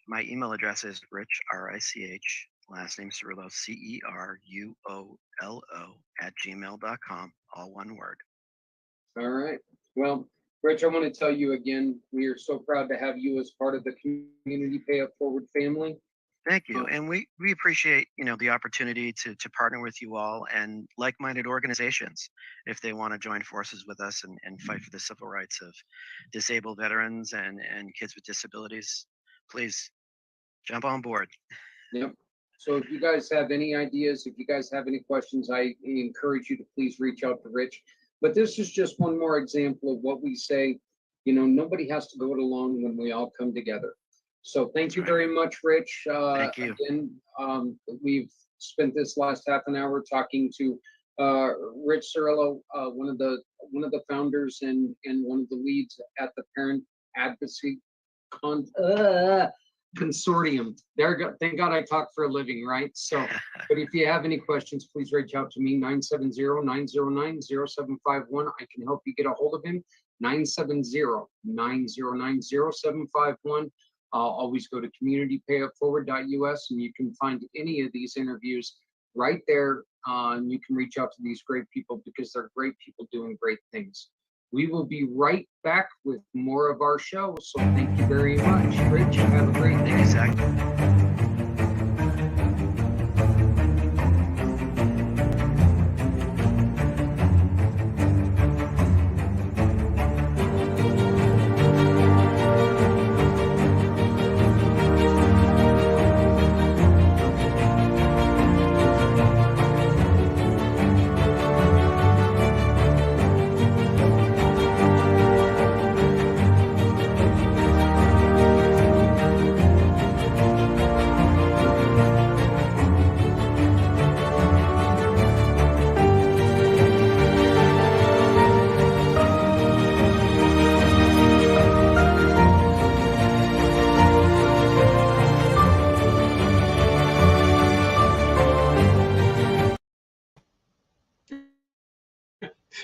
my email address is Rich, R-I-C-H, last name Cerullo, Ceruolo @gmail.com, all one word. All right. Well, Rich, I want to tell you again, we are so proud to have you as part of the Community Pay It Forward family. Thank you. And we appreciate, you know, the opportunity to partner with you all and like-minded organizations if they want to join forces with us and fight for the civil rights of disabled veterans and kids with disabilities. Please jump on board. Yep. So if you guys have any ideas, if you guys have any questions, I encourage you to please reach out to Rich. But this is just one more example of what we say. You know, nobody has to go it alone when we all come together. So thank you very much, Rich. Thank you. Again, we've spent this last half an hour talking to Rich Cerullo, one of the founders and one of the leads at the Parent Advocacy Consortium. Thank God I talk for a living, right? So, but if you have any questions, please reach out to me, 970-909-0751. I can help you get a hold of him, 970-909-0751. Always go to communitypayitforward.us, and you can find any of these interviews right there. And you can reach out to these great people, because they're great people doing great things. We will be right back with more of our show. So thank you very much. Rich, have a great day. Exactly.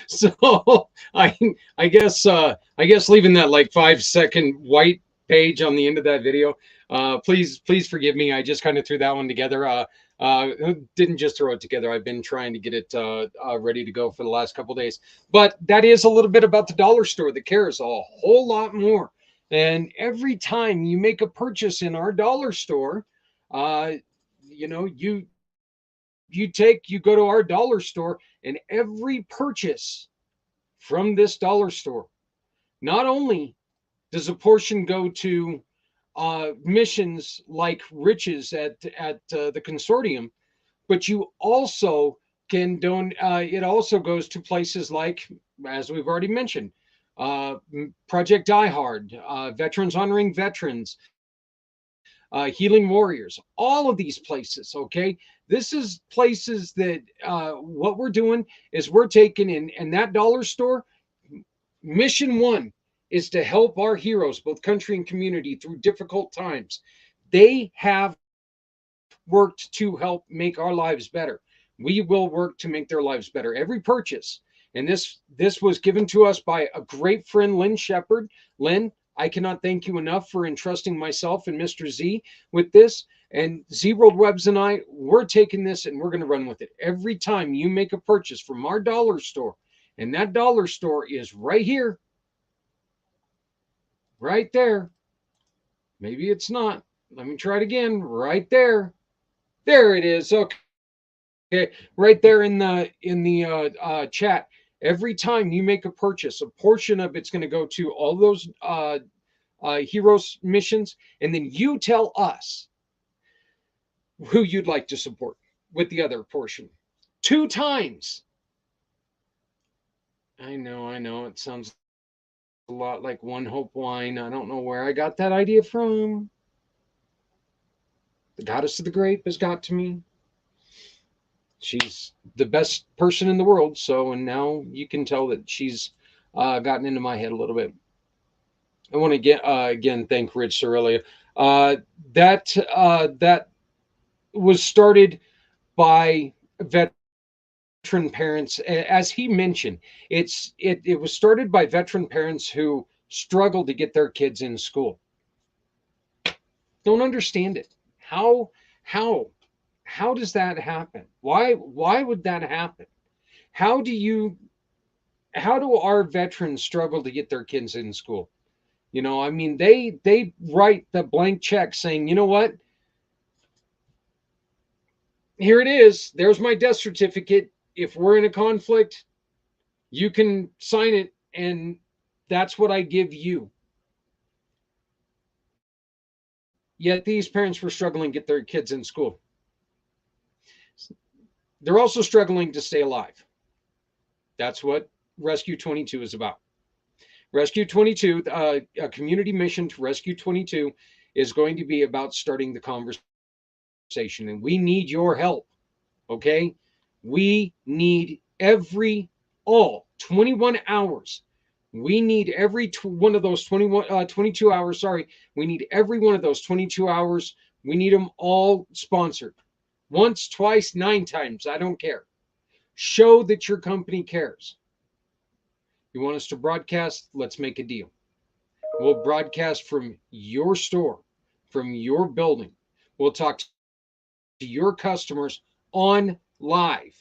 So I guess leaving that like 5 second white page on the end of that video. Please forgive me. I just kind of threw that one together. Didn't just throw it together. I've been trying to get it ready to go for the last couple days. But that is a little bit about the dollar store that cares a whole lot more. And every time you make a purchase in our dollar store, you know, you go to our dollar store, and every purchase from this dollar store, not only does a portion go to missions like Riches at the consortium, but you also can donate. It also goes to places like, as we've already mentioned, Project Die Hard, Veterans Honoring Veterans, Healing Warriors, all of these places. Okay, this is places that what we're doing is we're taking in, and that dollar store mission one is to help our heroes, both country and community, through difficult times. They have worked to help make our lives better. We will work to make their lives better. Every purchase, and this was given to us by a great friend, Lynn Shepard. Lynn, I cannot thank you enough for entrusting myself and Mr. Z with this. And Z World Webs and I, we're taking this and we're going to run with it. Every time you make a purchase from our dollar store, and that dollar store is right here, right there. Maybe it's not. Let me try it again. Right there. There it is. Okay. Right there in the chat. Every time you make a purchase, a portion of it's going to go to all those heroes missions, and then you tell us who you'd like to support with the other portion. 2 times. I know. It sounds a lot like One Hope wine. I don't know where I got that idea from. The goddess of the grape has got to me. She's the best person in the world. So, and now you can tell that she's gotten into my head a little bit. I want to again thank Rich Cerullia. That was started by veteran parents. As he mentioned, it was started by veteran parents who struggled to get their kids in school. Don't understand it. How does that happen? Why would that happen? How do our veterans struggle to get their kids in school? You know, I mean, they write the blank check saying, you know what? Here it is. There's my death certificate. If we're in a conflict, you can sign it, and that's what I give you. Yet these parents were struggling to get their kids in school. They're also struggling to stay alive. That's what Rescue 22 is about. Rescue 22, a community mission to Rescue 22, is going to be about starting the conversation. And we need your help, okay? We need all 21 hours. We need every one of those 22 hours. Sorry, we need every one of those 22 hours. We need them all sponsored. Once, twice, 9 times. I don't care. Show that your company cares. You want us to broadcast? Let's make a deal. We'll broadcast from your store, from your building. We'll talk to your customers on live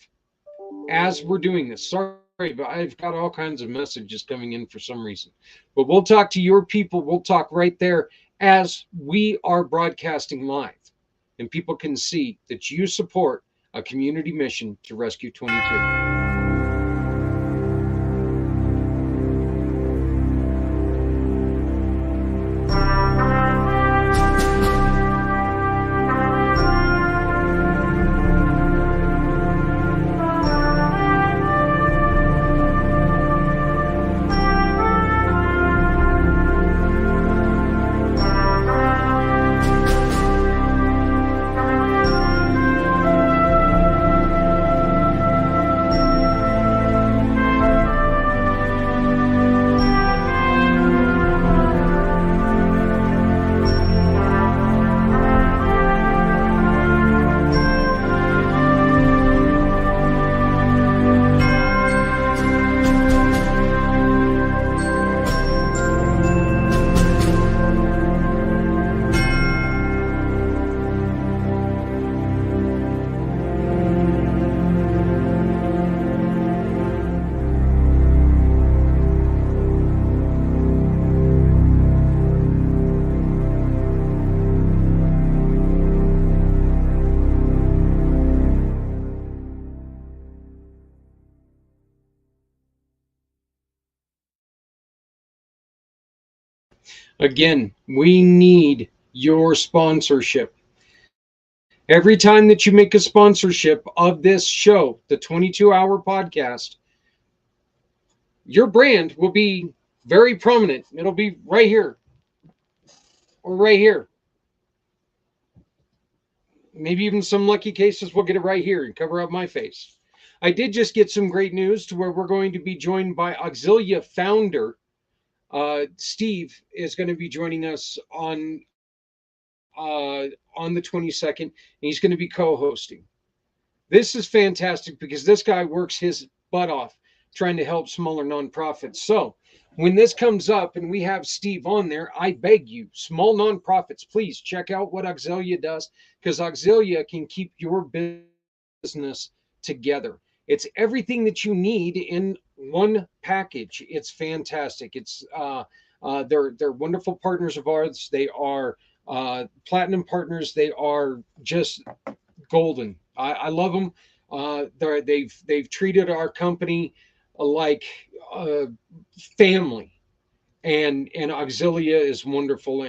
as we're doing this. Sorry, but I've got all kinds of messages coming in for some reason. But we'll talk to your people. We'll talk right there as we are broadcasting live. And people can see that you support a community mission to Rescue 22. Again, we need your sponsorship. Every time that you make a sponsorship of this show, the 22-hour podcast, your brand will be very prominent. It'll be right here or right here. Maybe even some lucky cases we'll get it right here and cover up my face. I did just get some great news to where we're going to be joined by Auxilia founder Steve is going to be joining us on the 22nd. And he's going to be co-hosting. This is fantastic because this guy works his butt off trying to help smaller nonprofits. So when this comes up and we have Steve on there, I beg you, small nonprofits, please check out what Auxilia does because Auxilia can keep your business together. It's everything that you need in one package. It's fantastic. They're wonderful partners of ours. They are platinum partners. They are just golden. I love them. They've treated our company like family, and Auxilia is wonderful,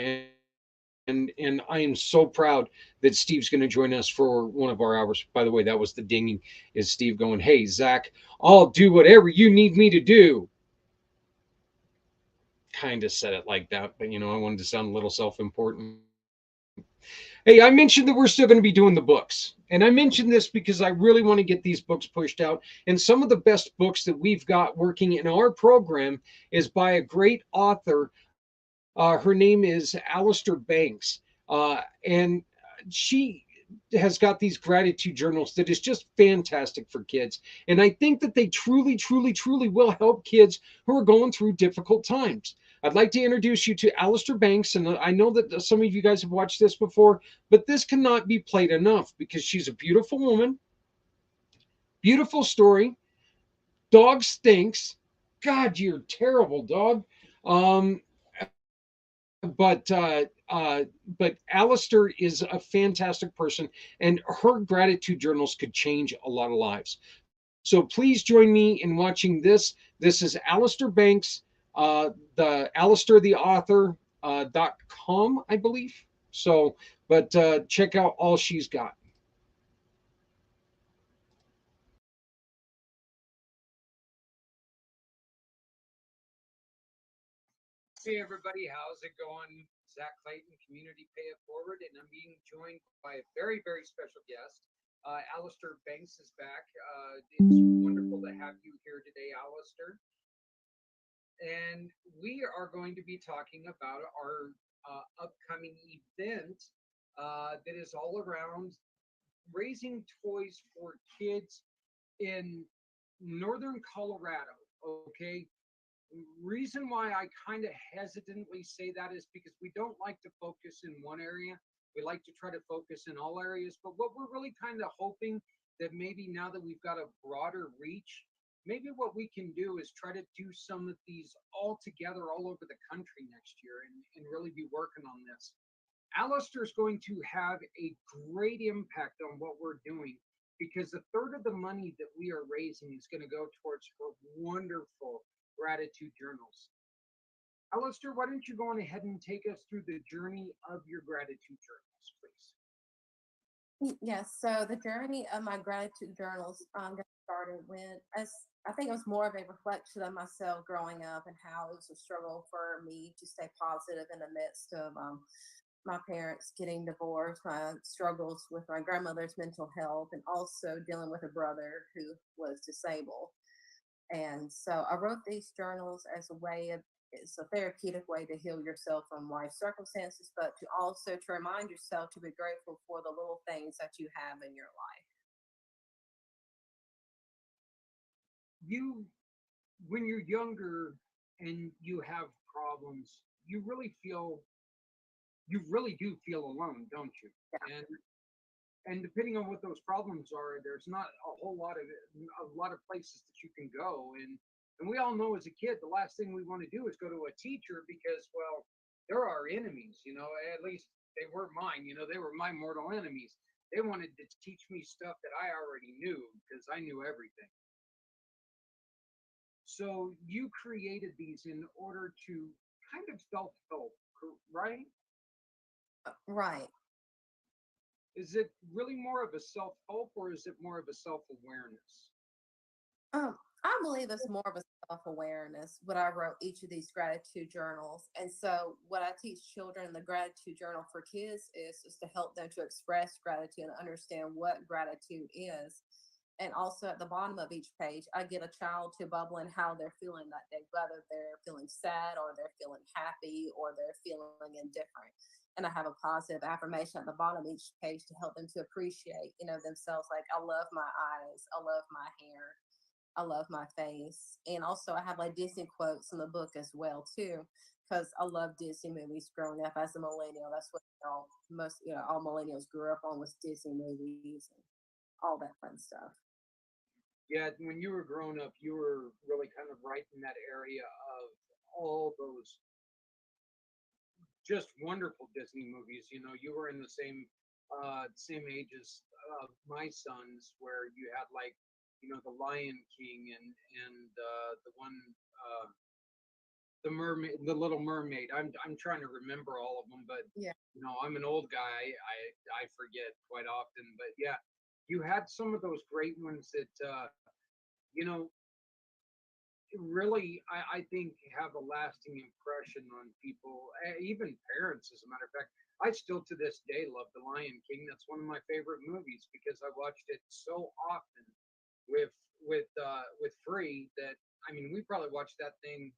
and I am so proud that Steve's going to join us for one of our hours. By the way, that was the dinging. Is Steve going? Hey Zach, I'll do whatever you need me to do. Kind of said it like that, but I wanted to sound a little self-important. Hey, I mentioned that we're still going to be doing the books. And I mentioned this because I really want to get these books pushed out. And some of the best books that we've got working in our program is by a great author. Her name is Alistair Banks. And she has got these gratitude journals that is just fantastic for kids. And I think that they truly, truly, truly will help kids who are going through difficult times. I'd like to introduce you to Alistair Banks, and I know that some of you guys have watched this before, but this cannot be played enough because she's a beautiful woman, beautiful story. Dog stinks. God, you're terrible, dog. Um, but Alistair is a fantastic person, and her gratitude journals could change a lot of lives. So please join me in watching this. This is Alistair Banks, the Alistair the author .com, I believe. So, but check out all she's got. Hey everybody, how's it going? Zach Clayton, Community Pay It Forward, and I'm being joined by a very, very special guest. Alistair Banks is back. It's wonderful to have you here today, Alistair. And we are going to be talking about our upcoming event that is all around raising toys for kids in northern Colorado. Okay, reason why I kind of hesitantly say that is because we don't like to focus in one area. We like to try to focus in all areas. But what we're really kind of hoping that maybe now that we've got a broader reach, maybe what we can do is try to do some of these all together all over the country next year and really be working on this. Alistair is going to have a great impact on what we're doing because a third of the money that we are raising is going to go towards her wonderful gratitude journals. Alistair, why don't you go on ahead and take us through the journey of your gratitude journals, please? Yes, so the journey of my gratitude journals got started when, as I think it was more of a reflection of myself growing up and how it was a struggle for me to stay positive in the midst of my parents getting divorced, my struggles with my grandmother's mental health, and also dealing with a brother who was disabled. And so I wrote these journals as a way of it's a therapeutic way to heal yourself from life circumstances, but to also to remind yourself to be grateful for the little things that you have in your life. You, when you're younger and you have problems, you really do feel alone, don't you? Yeah. And depending on what those problems are, there's not a lot of places that you can go. And we all know as a kid, the last thing we want to do is go to a teacher because, well, they're our enemies. At least they were mine. They were my mortal enemies. They wanted to teach me stuff that I already knew because I knew everything. So you created these in order to kind of self-help, right? Right. Is it really more of a self-help or is it more of a self-awareness? I believe it's more of a self-awareness when I wrote each of these gratitude journals. And so what I teach children in the gratitude journal for kids is just to help them to express gratitude and understand what gratitude is. And also at the bottom of each page, I get a child to bubble in how they're feeling that day, whether they're feeling sad or they're feeling happy or they're feeling indifferent. And I have a positive affirmation at the bottom of each page to help them to appreciate, themselves. Like, I love my eyes, I love my hair, I love my face. And also I have like Disney quotes in the book as well too, because I love Disney movies growing up as a millennial. That's what all millennials grew up on, was Disney movies and all that fun stuff. Yeah, when you were growing up, you were really kind of right in that area of all those just wonderful Disney movies. You were in the same age as my sons, where you had like, the Lion King and the one, uh, the mermaid, the Little Mermaid. I'm trying to remember all of them, but Yeah. I'm an old guy. I forget quite often, but yeah, you had some of those great ones that you know really, I think, have a lasting impression on people, even parents. As a matter of fact, I still to this day love The Lion King. That's one of my favorite movies because I watched it so often with with Free that, I mean, we probably watched that thing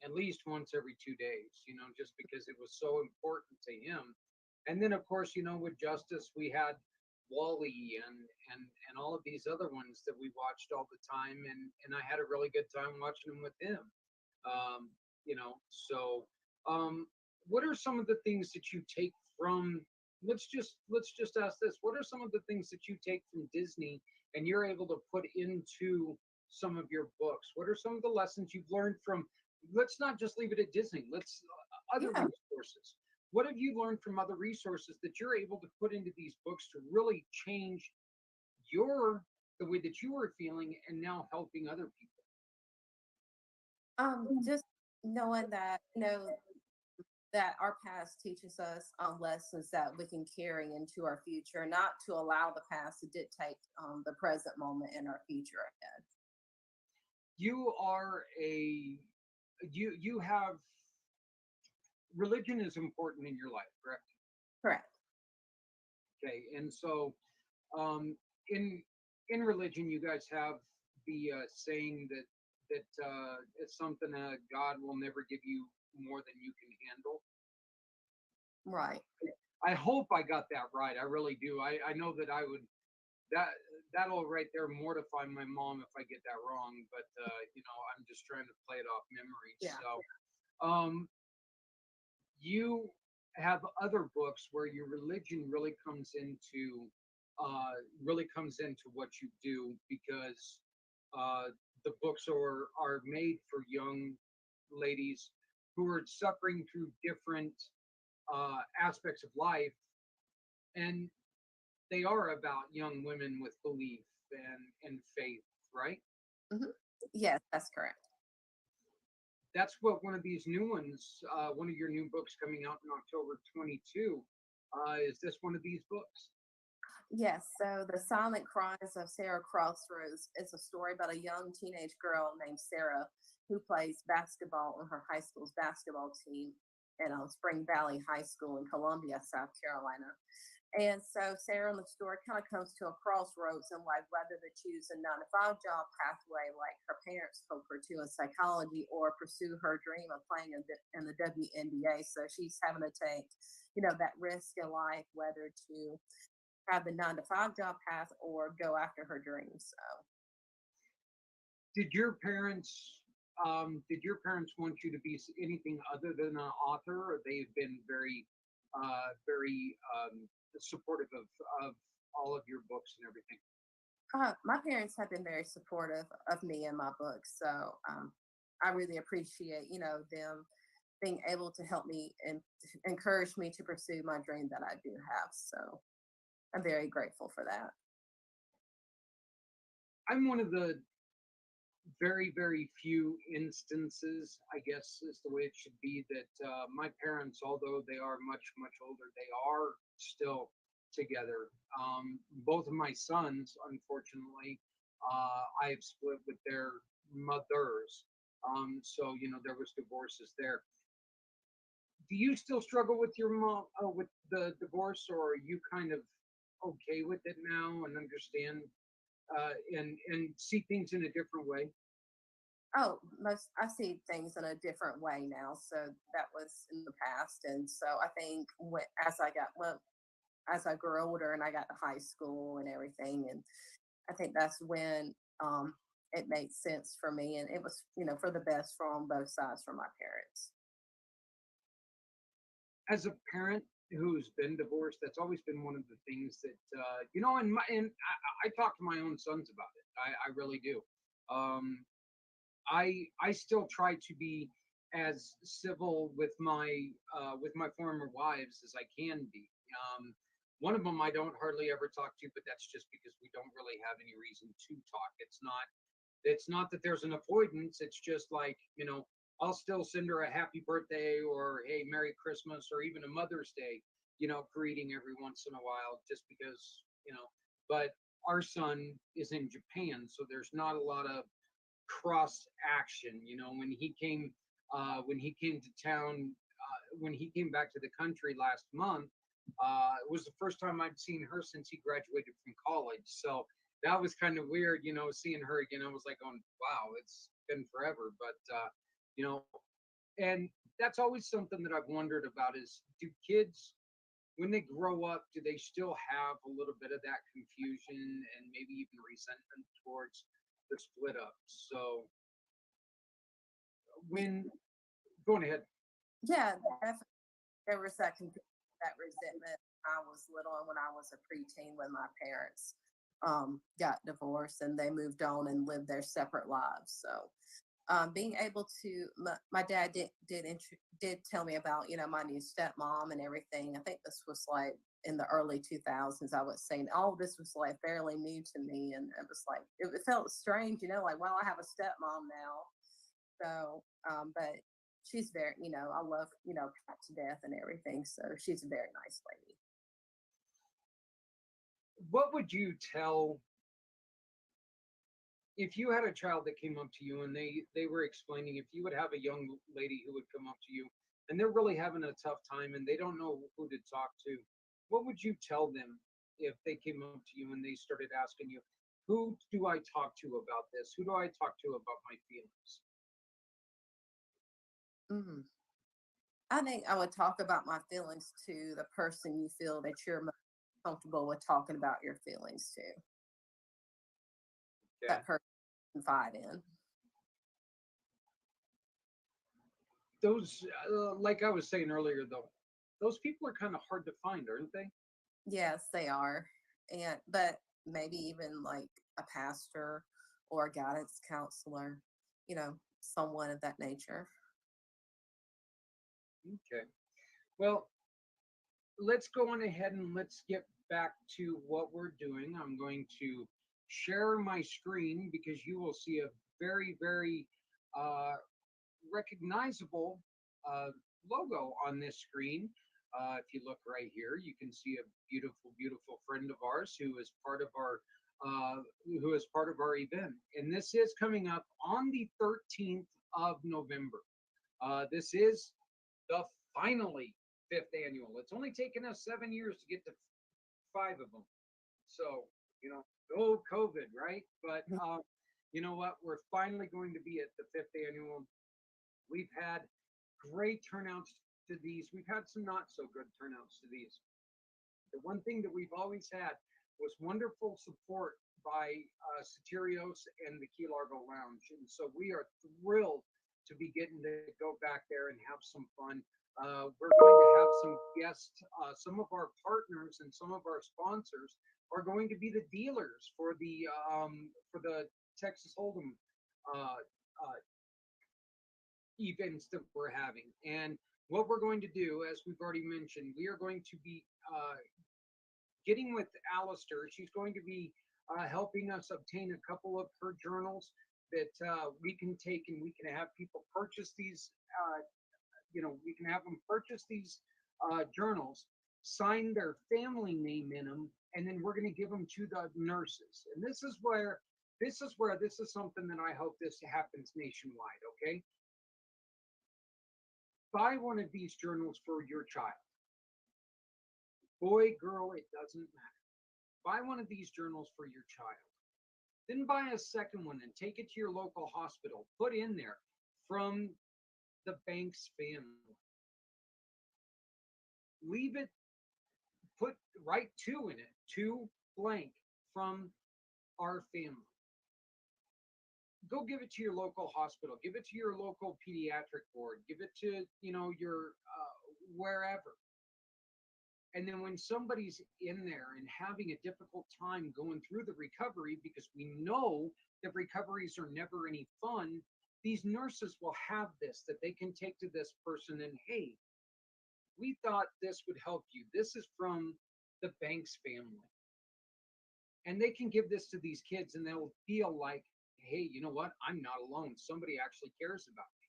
at least once every 2 days. Just because it was so important to him. And then, of course, with Justice, we had Wally and all of these other ones that we watched all the time, and I had a really good time watching them with him. Um, so what are some of the things that you take from? Let's just ask this: what are some of the things that you take from Disney and you're able to put into some of your books? What are some of the lessons you've learned from? Let's not just leave it at Disney. Let's other Yeah. resources. What have you learned from other resources that you're able to put into these books to really change your the way that you were feeling and now helping other people? Just knowing that, that our past teaches us lessons that we can carry into our future, not to allow the past to dictate the present moment and our future ahead. You are a you have religion is important in your life, correct? Correct. Okay, and so um, in religion, you guys have the saying that it's something God will never give you more than you can handle. Right. I hope I got that right. I really do. I know that I would that that'll right there mortify my mom if I get that wrong. But I'm just trying to play it off memory. Yeah. So you have other books where your religion really comes into what you do because uh, the books are made for young ladies who are suffering through different aspects of life, and they are about young women with belief and faith, right? Hmm. Yes, that's correct. That's what one of these new ones, one of your new books coming out in October 22, is this one of these books? Yes, so The Silent Cries of Sarah Crossroads is a story about a young teenage girl named Sarah who plays basketball on her high school's basketball team at Spring Valley High School in Columbia, South Carolina. And so Sarah in the story kind of comes to a crossroads in life, whether to choose a 9 to 5 job pathway like her parents hope her to in psychology, or pursue her dream of playing in the WNBA. So she's having to take, that risk in life, whether to have the 9 to 5 job path or go after her dreams. So Did your parents want you to be anything other than an author, or they've been very supportive of all of your books and everything? my parents have been very supportive of me and my books. So I really appreciate, them being able to help me and encourage me to pursue my dream that I do have. So I'm very grateful for that. I'm one of the very, very few instances, I guess is the way it should be, that my parents, although they are much, much older, they are still together. Both of my sons, unfortunately, I have split with their mothers. So, there was divorces there. Do you still struggle with your mom, with the divorce, or are you kind of okay with it now and understand and see things in a different way? Oh, most I see things in a different way now. So that was in the past, and so I think as I grew older and I got to high school and everything, and I think that's when it made sense for me, and it was for the best for on both sides for my parents. As a parent who's been divorced, that's always been one of the things that and I talk to my own sons about it. I really do. Um, I still try to be as civil with my former wives as I can be. One of them I don't hardly ever talk to, but that's just because we don't really have any reason to talk. It's not that there's an avoidance. It's just like, I'll still send her a happy birthday or hey, Merry Christmas or even a Mother's Day, greeting every once in a while just because, but our son is in Japan, so there's not a lot of cross action. When he came to town, when he came back to the country last month, it was the first time I'd seen her since he graduated from college. So that was kind of weird, seeing her again. I was like, going, wow, it's been forever. But you know, and that's always something that I've wondered about is, do kids, when they grow up, do they still have a little bit of that confusion and maybe even resentment towards the split up? So when going ahead. Yeah, definitely. There was that resentment when I was little and when I was a preteen when my parents got divorced and they moved on and lived their separate lives. So being able to, my dad did tell me about my new stepmom and everything. I think this was like in the early 2000s. I was saying all this was like fairly new to me, and it was like it felt strange, like wow, I have a stepmom now. So, but she's very, I love, Pat to death and everything. So she's a very nice lady. What would you tell if you had a child that came up to you and they were explaining, if you would have a young lady who would come up to you and they're really having a tough time and they don't know who to talk to, what would you tell them if they came up to you and they started asking you, who do I talk to about this? Who do I talk to about my feelings? Mm. I think I would talk about my feelings to the person you feel that you're most comfortable with talking about your feelings to. Okay. That person you confide in. Those, like I was saying earlier, though, those people are kind of hard to find, aren't they? Yes, they are. And but maybe even like a pastor or a guidance counselor, someone of that nature. Okay. Well, let's go on ahead and let's get back to what we're doing. I'm going to share my screen because you will see a very, very uh, recognizable uh, logo on this screen. If you look right here, you can see a beautiful, beautiful friend of ours uh, who is part of our event, and this is coming up on the 13th of November. This is the finally fifth annual. It's only taken us 7 years to get to five of them. So, oh, COVID, right? But you know what? We're finally going to be at the fifth annual. We've had great turnouts to these. We've had some not so good turnouts to these. The one thing that we've always had was wonderful support by Satirios and the Key Largo Lounge. And so we are thrilled to be getting to go back there and have some fun. We're going to have some guests. Some of our partners and some of our sponsors are going to be the dealers for the Texas Hold'em uh, uh, events that we're having. And what we're going to do, as we've already mentioned, we are going to be getting with Alistair. She's going to be helping us obtain a couple of her journals. that we can take and we can have people purchase these. We can have them purchase these journals, sign their family name in them, and then we're going to give them to the nurses. And this is something that I hope this happens nationwide. Okay, buy one of these journals for your child, boy, girl, it doesn't matter. Buy one of these journals for your child. Then buy a second one and take it to your local hospital. Put in there from the Banks family. Leave it, write two in it, two blank from our family. Go give it to your local hospital. Give it to your local pediatric ward. Give it to, your wherever. And then when somebody's in there and having a difficult time going through the recovery, because we know that recoveries are never any fun, these nurses will have this that they can take to this person and, hey, we thought this would help you. This is from the Banks family. And they can give this to these kids and they'll feel like, hey, you know what? I'm not alone. Somebody actually cares about me.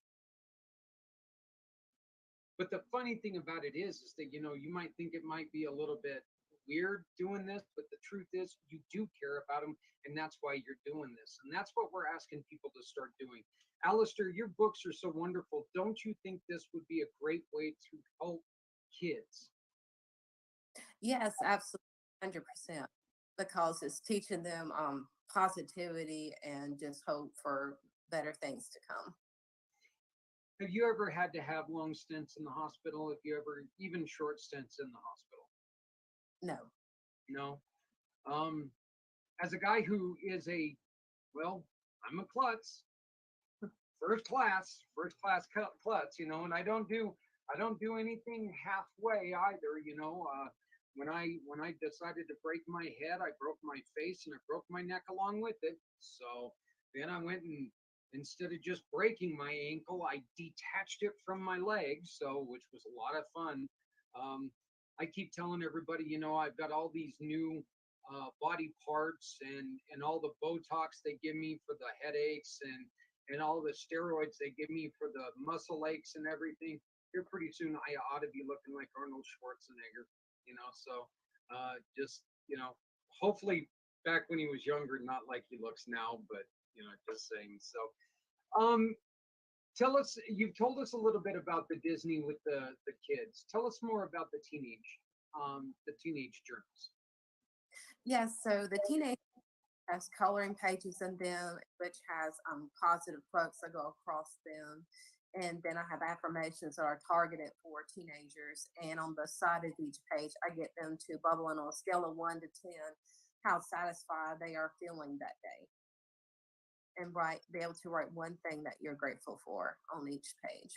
But the funny thing about it is that, you might think it might be a little bit weird doing this, but the truth is you do care about them, and that's why you're doing this. And that's what we're asking people to start doing. Alistair, your books are so wonderful. Don't you think this would be a great way to help kids? Yes, absolutely, 100%. Because it's teaching them positivity and just hope for better things to come. Have you ever had to have long stints in the hospital? Have you ever, even short stints in the hospital? No. No. As a guy who is I'm a klutz, first class klutz, and I don't do anything halfway either, when I decided to break my head, I broke my face and I broke my neck along with it. So then I went and instead of just breaking my ankle, I detached it from my leg, which was a lot of fun. I keep telling everybody, I've got all these new body parts and all the Botox they give me for the headaches and all the steroids they give me for the muscle aches and everything. Here pretty soon I ought to be looking like Arnold Schwarzenegger, so just, hopefully back when he was younger, not like he looks now, but, just saying. So tell us, you've told us a little bit about the Disney with the kids. Tell us more about the teenage journals. Yes, so the teenage has coloring pages in them, which has positive quotes that go across them. And then I have affirmations that are targeted for teenagers. And on the side of each page, I get them to bubble on a scale of 1 to 10 how satisfied they are feeling that day. And be able to write one thing that you're grateful for on each page.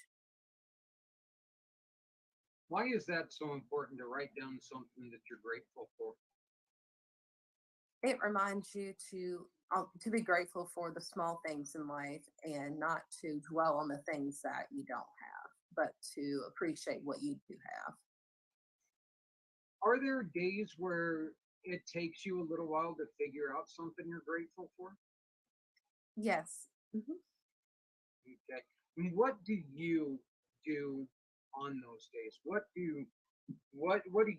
Why is that so important to write down something that you're grateful for? It reminds you to be grateful for the small things in life and not to dwell on the things that you don't have, but to appreciate what you do have. Are there days where it takes you a little while to figure out something you're grateful for? Yes. Mm-hmm. Okay. And what do you do on those days? What do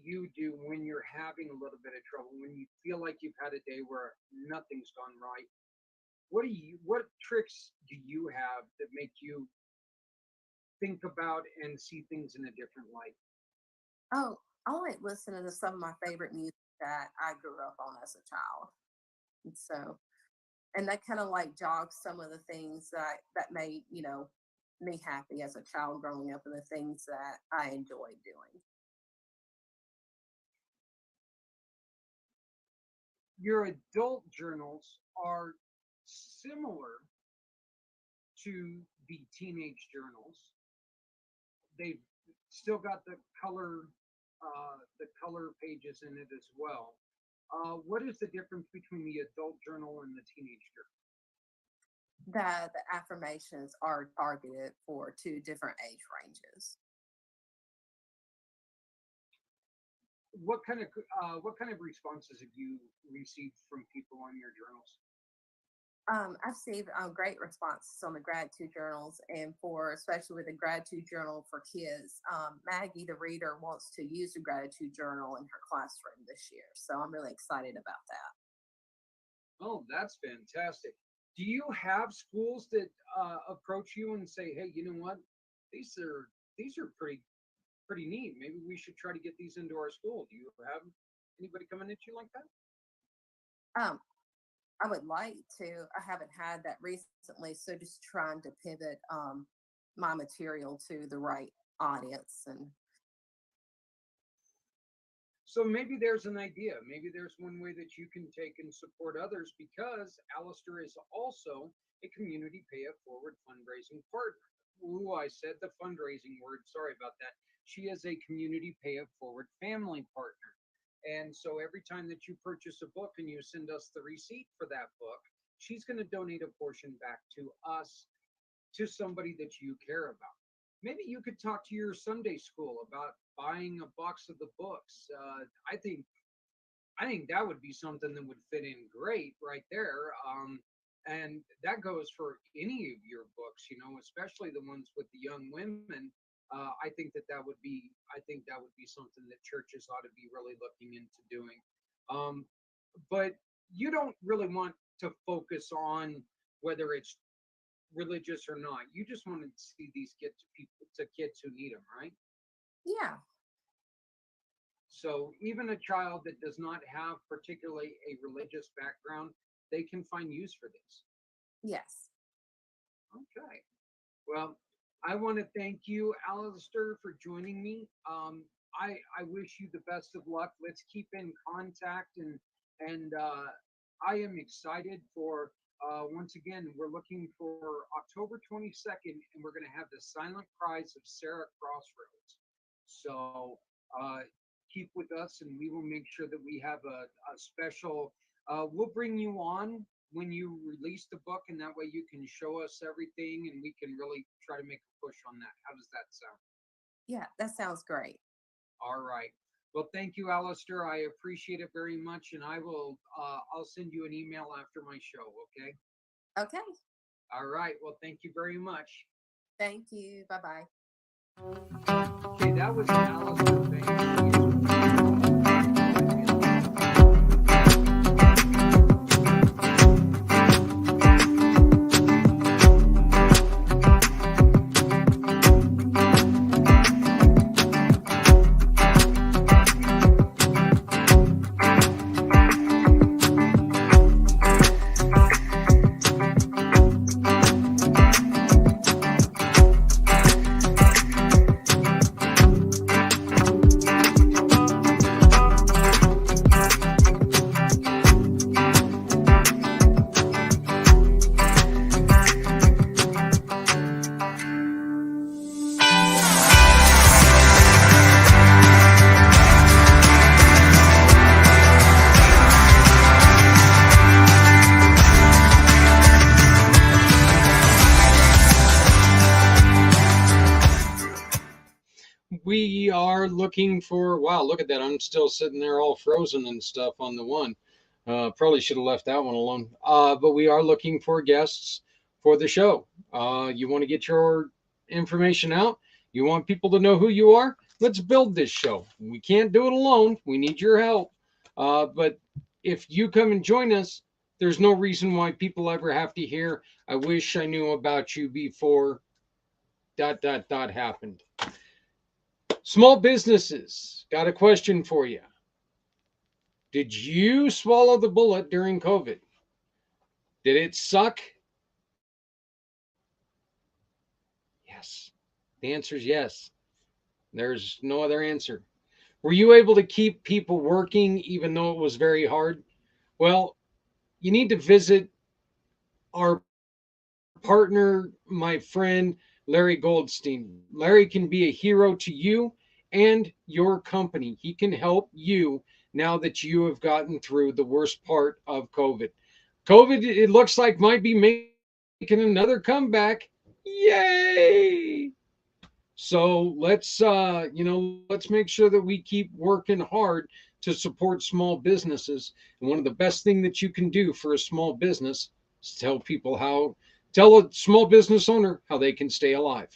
you do when you're having a little bit of trouble, when you feel like you've had a day where nothing's gone right? What tricks do you have that make you think about and see things in a different light? Oh, I like listening to some of my favorite music that I grew up on as a child. And that kind of like jogs some of the things that made, me happy as a child growing up and the things that I enjoyed doing. Your adult journals are similar to the teenage journals. They've still got the color pages in it as well. What is the difference between the adult journal and the teenage journal? That the affirmations are targeted for 2 different age ranges. What kind of responses have you received from people on your journals? I've received great responses on the gratitude journals, and for especially with the gratitude journal for kids. Maggie, the reader, wants to use the gratitude journal in her classroom this year, so I'm really excited about that. Oh, that's fantastic. Do you have schools that approach you and say, "Hey, you know what? These are these are pretty neat. Maybe we should try to get these into our school." Do you have anybody coming at you like that? Um, I would like to. I haven't had that recently, so just trying to pivot my material to the right audience. And So maybe there's an idea. Maybe there's one way that you can take and support others because Alistair is also a community pay it forward fundraising partner. Ooh, I said the fundraising word. Sorry about that. She is a community pay it forward family partner. And so every time that you purchase a book and you send us the receipt for that book, she's going to donate a portion back to us, to somebody that you care about. Maybe you could talk to your Sunday school about buying a box of the books. I think that would be something that would fit in great right there. And that goes for any of your books, especially the ones with the young women. I think that would be something that churches ought to be really looking into doing. Um, but you don't really want to focus on whether it's religious or not. You just want to see these get to people, to kids who need them, right? yeah, So even a child that does not have particularly a religious background, they can find use for this. yes, Okay. Well, I want to thank you, Alistair, for joining me. I wish you the best of luck. Let's keep in contact, and I am excited for. Once again, we're looking for October 22nd, and we're going to have the Silent Cries of Sarah Crossroads. So uh, keep with us, and we will make sure that we have a special. We'll bring you on when you release the book, and that way you can show us everything, and we can really try to make a push on that. How does that sound? yeah. That sounds great. All right. Well, thank you, Alistair. I appreciate it very much, and I'll send you an email after my show. Okay. Okay. All right. Well, thank you very much. Thank you. Bye bye. Okay, that was Alistair Banks. We are looking for, wow, look at that. I'm still sitting there all frozen and stuff on the one. Probably should have left that one alone. But we are looking for guests for the show. You want to get your information out? You want people to know who you are? Let's build this show. We can't do it alone. We need your help. But if you come and join us, there's no reason why people ever have to hear, I wish I knew about you before dot dot dot happened. Small businesses, got a question for you. Did you swallow the bullet during COVID? Did it suck? Yes. The answer is yes. There's no other answer. Were you able to keep people working even though it was very hard? Well, you need to visit our partner, my friend, Larry Goldstein. Larry can be a hero to you and your company. He can help you now that you have gotten through the worst part of COVID. COVID, it looks like, might be making another comeback. Yay! So let's make sure that we keep working hard to support small businesses. And one of the best thing that you can do for a small business Tell a small business owner how they can stay alive.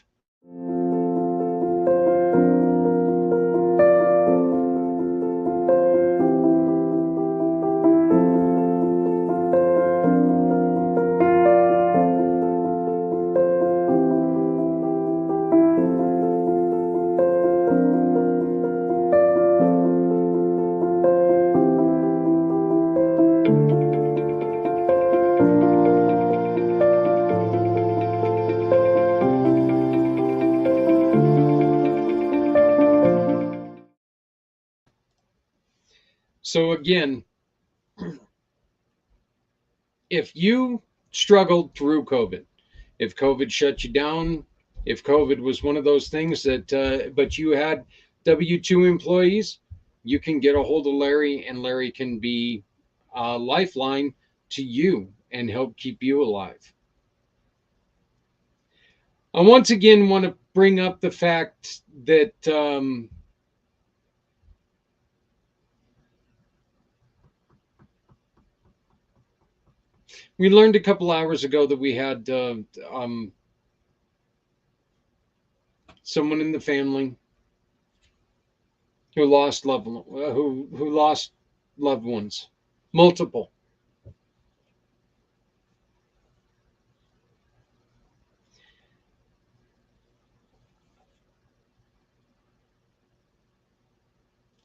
So again, if you struggled through COVID, if COVID shut you down, if COVID was one of those things but you had W-2 employees, you can get a hold of Larry, and Larry can be a lifeline to you and help keep you alive. I once again want to bring up the fact that we learned a couple hours ago that we had someone in the family who lost loved ones, multiple.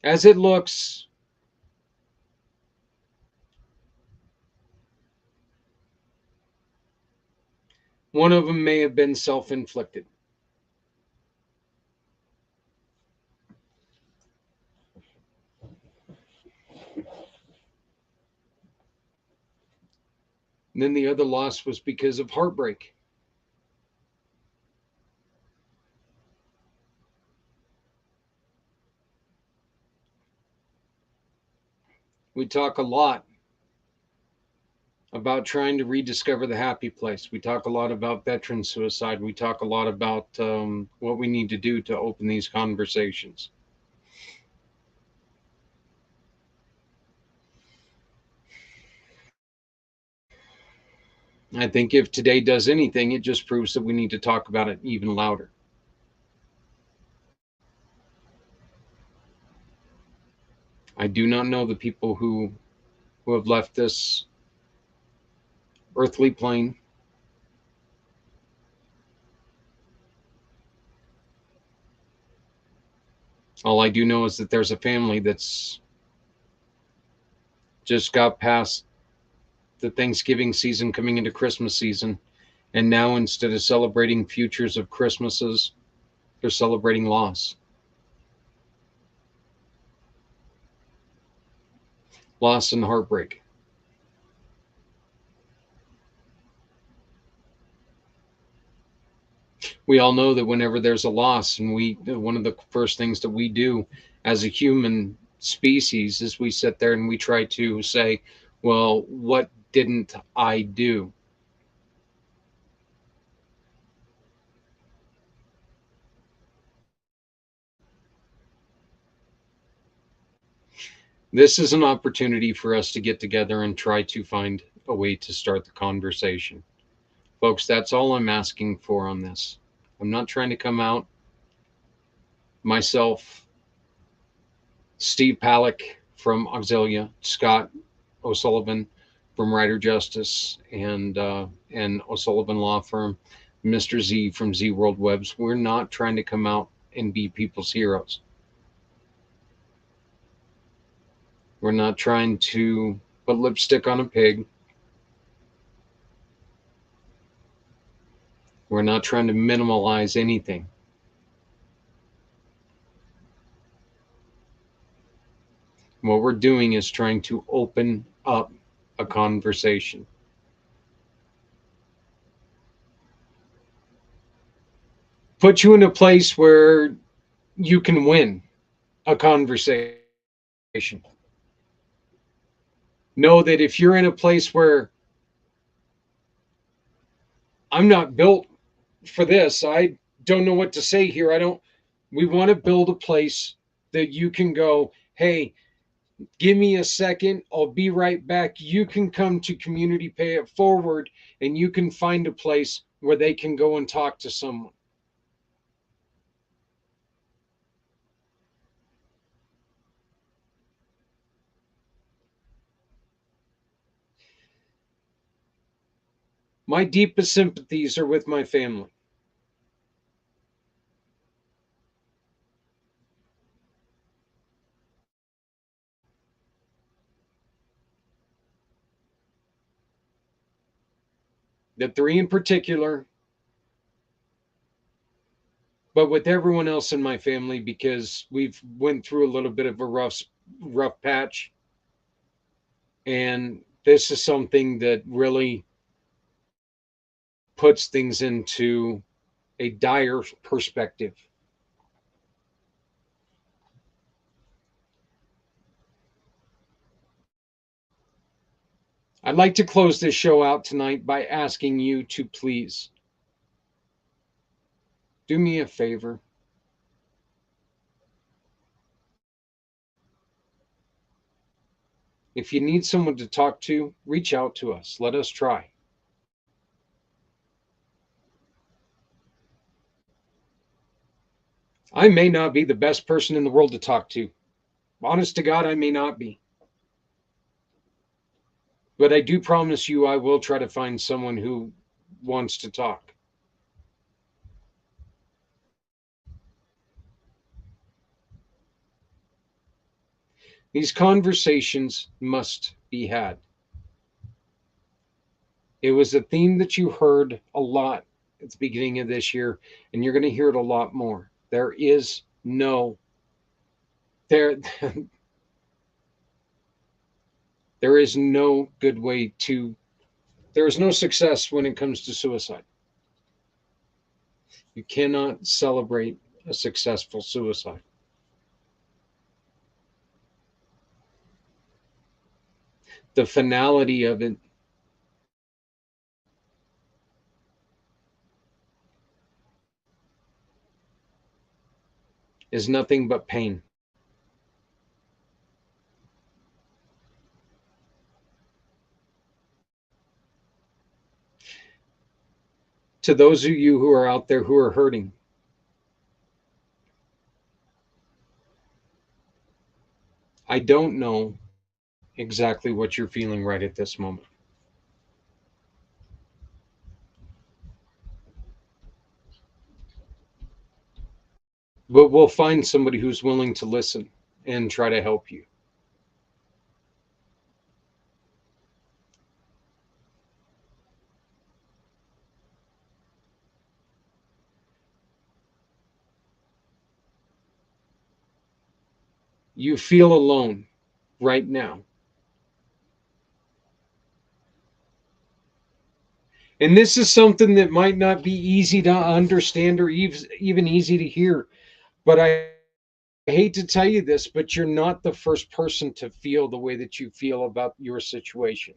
As it looks, one of them may have been self-inflicted. And then the other loss was because of heartbreak. We talk a lot about trying to rediscover the happy place. We talk a lot about veteran suicide. We talk a lot about what we need to do to open these conversations. I think if today does anything, it just proves that we need to talk about it even louder. I do not know the people who have left this earthly plane. All I do know is that there's a family that's just got past the Thanksgiving season, coming into Christmas season, and now instead of celebrating futures of Christmases, they're celebrating loss. Loss and heartbreak. We all know that whenever there's a loss, and one of the first things that we do as a human species is we sit there and we try to say, well, what didn't I do? This is an opportunity for us to get together and try to find a way to start the conversation. Folks, that's all I'm asking for on this. I'm not trying to come out myself, Steve Palick from Auxilia, Scott O'Sullivan from Rider Justice and O'Sullivan Law Firm, Mr. Z from Z World Webs. We're not trying to come out and be people's heroes. We're not trying to put lipstick on a pig. We're not trying to minimalize anything. What we're doing is trying to open up a conversation. Put you in a place where you can win a conversation. Know that if you're in a place where I'm not built for this, I don't know what to say here. We want to build a place that you can go, hey, Give me a second. I'll be right back. You can come to Community Pay It Forward and you can find a place where they can go and talk to someone. My deepest sympathies are with my family. The three in particular, but with everyone else in my family because we've went through a little bit of a rough patch, and this is something that really puts things into a dire perspective. I'd like to close this show out tonight by asking you to please do me a favor. If you need someone to talk to, reach out to us. Let us try. I may not be the best person in the world to talk to. Honest to God, I may not be. But I do promise you, I will try to find someone who wants to talk. These conversations must be had. It was a theme that you heard a lot at the beginning of this year, and you're going to hear it a lot more. There is no there there is no good way to there is no success when it comes to suicide. You cannot celebrate a successful suicide. The finality of it is nothing but pain. To those of you who are out there who are hurting, I don't know exactly what you're feeling right at this moment. But we'll find somebody who's willing to listen and try to help you. You feel alone right now. And this is something that might not be easy to understand or even easy to hear. But I hate to tell you this, but you're not the first person to feel the way that you feel about your situation.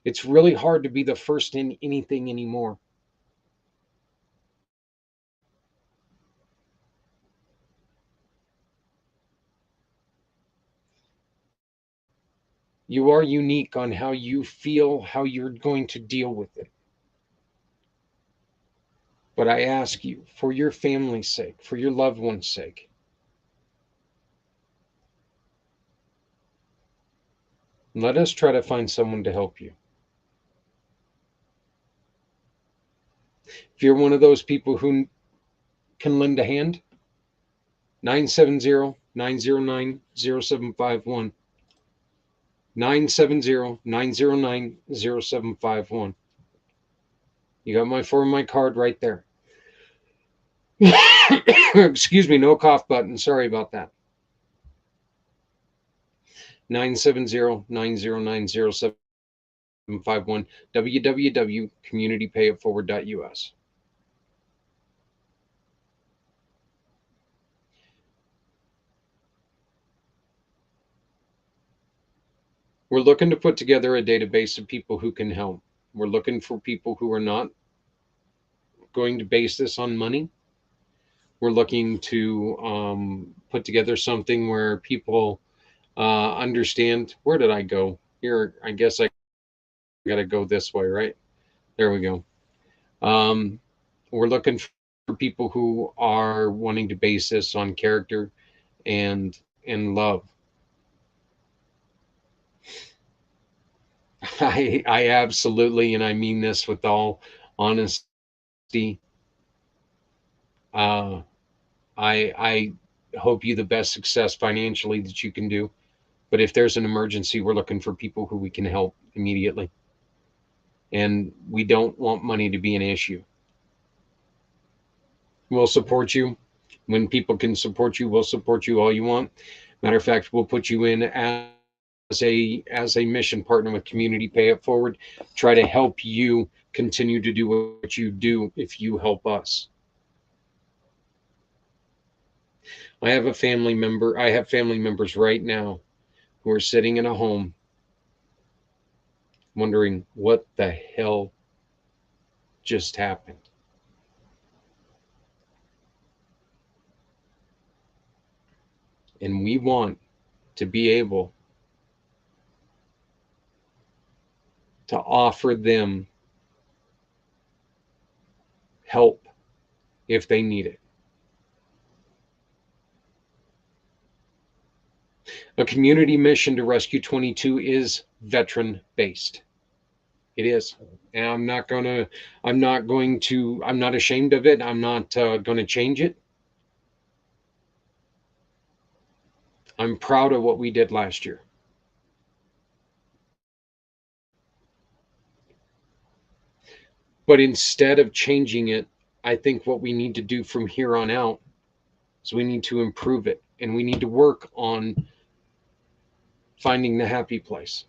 It's really hard to be the first in anything anymore. You are unique on how you feel, how you're going to deal with it. But I ask you, for your family's sake, for your loved one's sake, let us try to find someone to help you. If you're one of those people who can lend a hand, 970-909-0751. 970-909-0751. You got my card right there. Excuse me, no cough button. Sorry about that. 970-909-0751. www.communitypayitforward.us. We're looking to put together a database of people who can help. We're looking for people who are not going to base this on money. We're looking to put together something where people understand. Where did I go? Here, I guess I got to go this way, right? There we go. Um, we're looking for people who are wanting to base this on character and love. I absolutely, and I mean this with all honesty. Uh, I hope you the best success financially that you can do. But if there's an emergency, we're looking for people who we can help immediately, and we don't want money to be an issue. We'll support you when people can support you. We'll support you all you want. Matter of fact, we'll put you in as a mission partner with Community Pay It Forward. Try to help you continue to do what you do if you help us. I have family members right now who are sitting in a home wondering what the hell just happened. And we want to be able to offer them help if they need it. A community mission to Rescue 22 is veteran based. It is. And I'm not ashamed of it. I'm not going to change it. I'm proud of what we did last year. But instead of changing it, I think what we need to do from here on out is we need to improve it and we need to work on finding the happy place.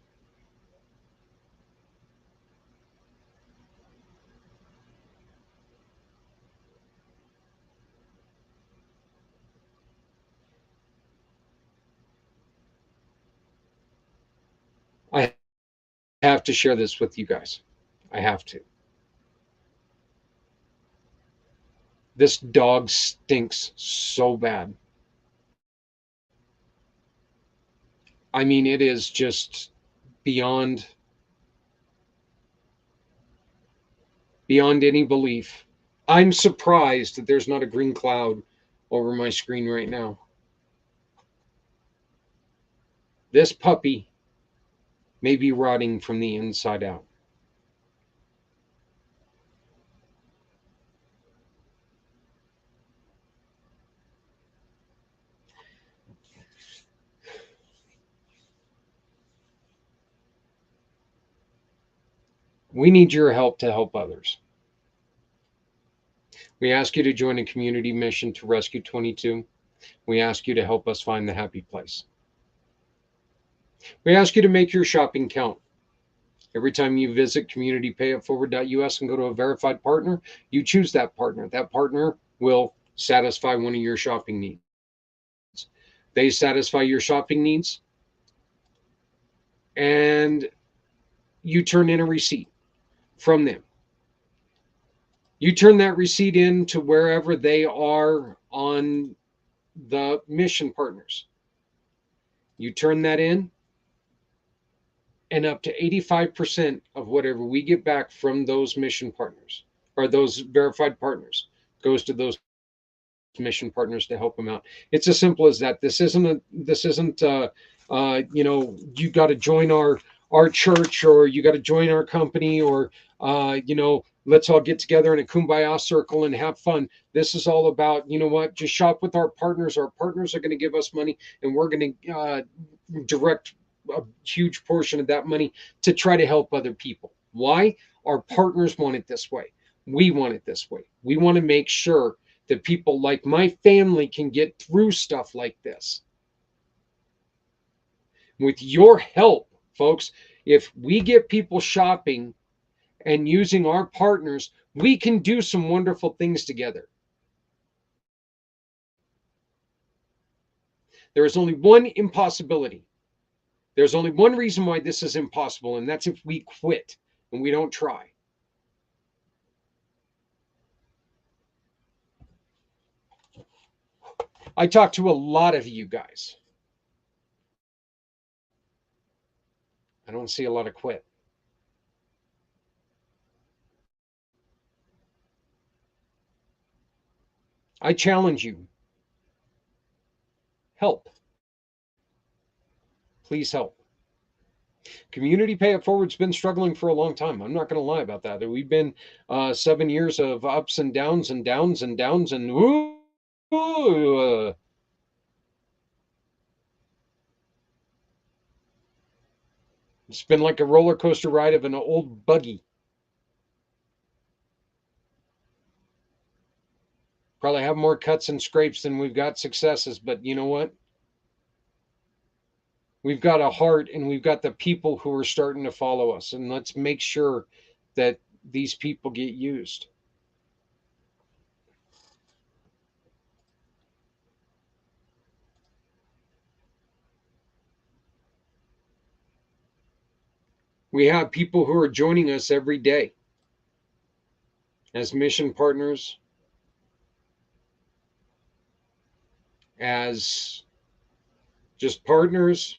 I have to share this with you guys. I have to. This dog stinks so bad. I mean, it is just beyond beyond any belief. I'm surprised that there's not a green cloud over my screen right now. This puppy may be rotting from the inside out. We need your help to help others. We ask you to join a community mission to Rescue 22. We ask you to help us find the happy place. We ask you to make your shopping count. Every time you visit communitypayitforward.us and go to a verified partner, you choose that partner. That partner will satisfy one of your shopping needs. They satisfy your shopping needs, and you turn in a receipt from them. You turn that receipt in to wherever they are on the mission partners. You turn that in, and up to 85% of whatever we get back from those mission partners or those verified partners goes to those mission partners to help them out. It's as simple as that. This isn't you got to join our church, or you got to join our company, or let's all get together in a kumbaya circle and have fun. This is all about, just shop with our partners. Our partners are going to give us money, and we're going to direct a huge portion of that money to try to help other people. Why? Our partners want it this way. We want it this way. We want to make sure that people like my family can get through stuff like this. With your help, folks, if we get people shopping and using our partners, we can do some wonderful things together. There is only one impossibility. There's only one reason why this is impossible, and that's if we quit and we don't try. I talk to a lot of you guys. I don't see a lot of quit. I challenge you. Help. Please help. Community Pay It Forward's been struggling for a long time. I'm not going to lie about that. We've been 7 years of ups and downs and downs and downs and it's been like a roller coaster ride of an old buggy. Probably have more cuts and scrapes than we've got successes, but you know what? We've got a heart and we've got the people who are starting to follow us, and let's make sure that these people get used. We have people who are joining us every day as mission partners, as just partners.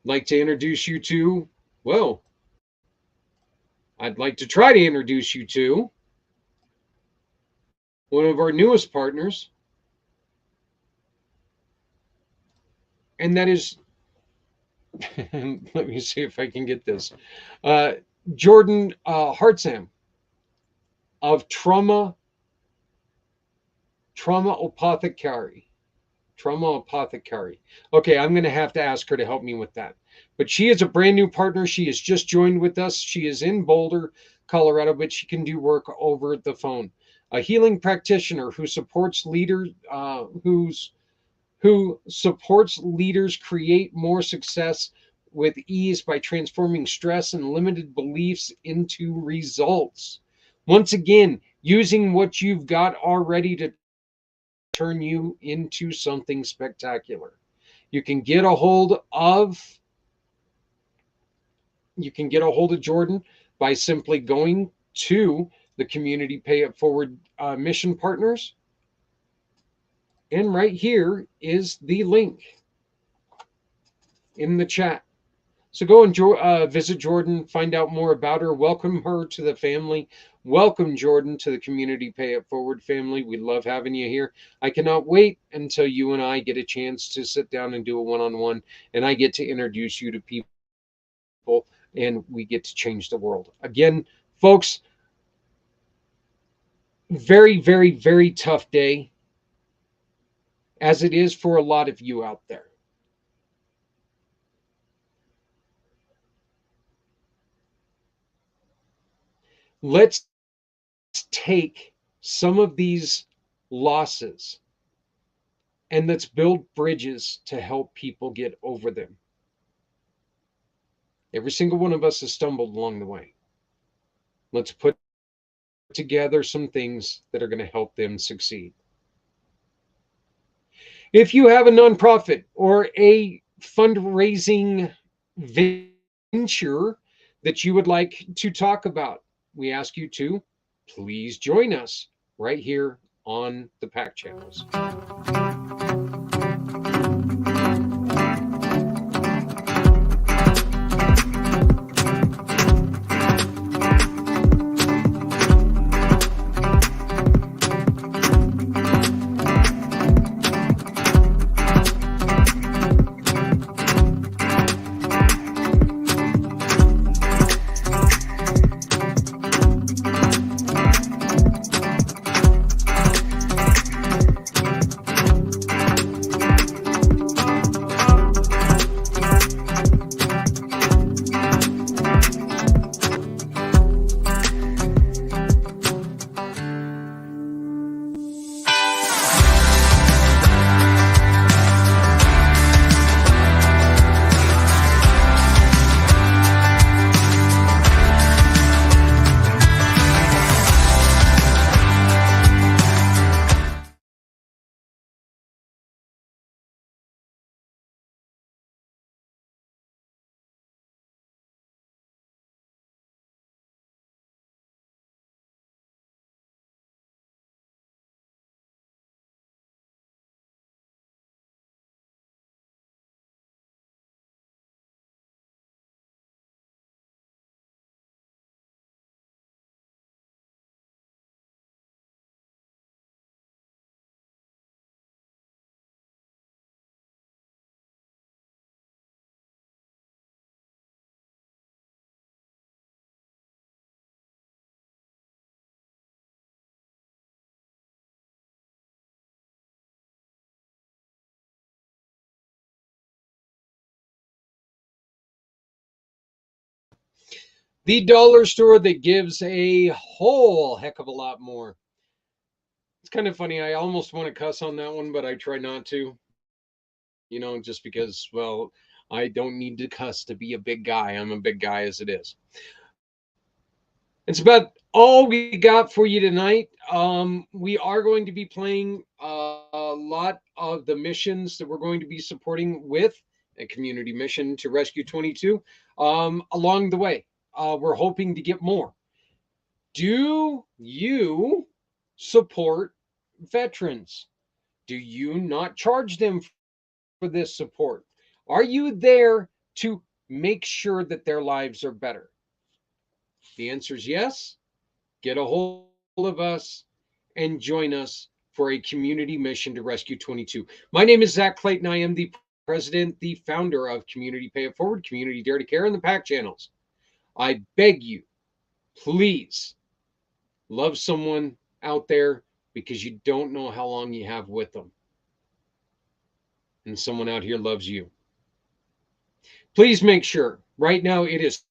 Like to introduce you to, well, I'd like to try to introduce you to one of our newest partners, and that is, let me see if I can get this, Jordan Hartsam of Trauma Apothecary. Trauma Apothecary. Okay, I'm going to have to ask her to help me with that. But she is a brand new partner. She has just joined with us. She is in Boulder, Colorado, but she can do work over the phone. A healing practitioner who supports leaders, who supports leaders create more success with ease by transforming stress and limited beliefs into results. Once again, using what you've got already to turn you into something spectacular. You can get a hold of Jordan by simply going to the Community Pay It Forward mission partners. And right here is the link in the chat. So go and visit Jordan, find out more about her, welcome her to the family. Welcome, Jordan, to the Community Pay It Forward family. We love having you here. I cannot wait until you and I get a chance to sit down and do a one-on-one, and I get to introduce you to people, and we get to change the world. Again, folks, very, very, very tough day, as it is for a lot of you out there. Let's take some of these losses and let's build bridges to help people get over them. Every single one of us has stumbled along the way. Let's put together some things that are going to help them succeed. If you have a nonprofit or a fundraising venture that you would like to talk about, we ask you to please join us right here on the pACT channels. The dollar store that gives a whole heck of a lot more. It's kind of funny. I almost want to cuss on that one, but I try not to. Just because, well, I don't need to cuss to be a big guy. I'm a big guy as it is. It's about all we got for you tonight. We are going to be playing a lot of the missions that we're going to be supporting with a community mission to Rescue 22 along the way. We're hoping to get more. Do you support veterans? Do you not charge them for this support? Are you there to make sure that their lives are better? The answer is yes. Get a hold of us and join us for a community mission to Rescue 22. My name is Zach Clayton. I am the president, the founder of Community Pay It Forward, Community Dare to Care, and the pACT channels. I beg you, please love someone out there because you don't know how long you have with them. And someone out here loves you. Please make sure. Right now it is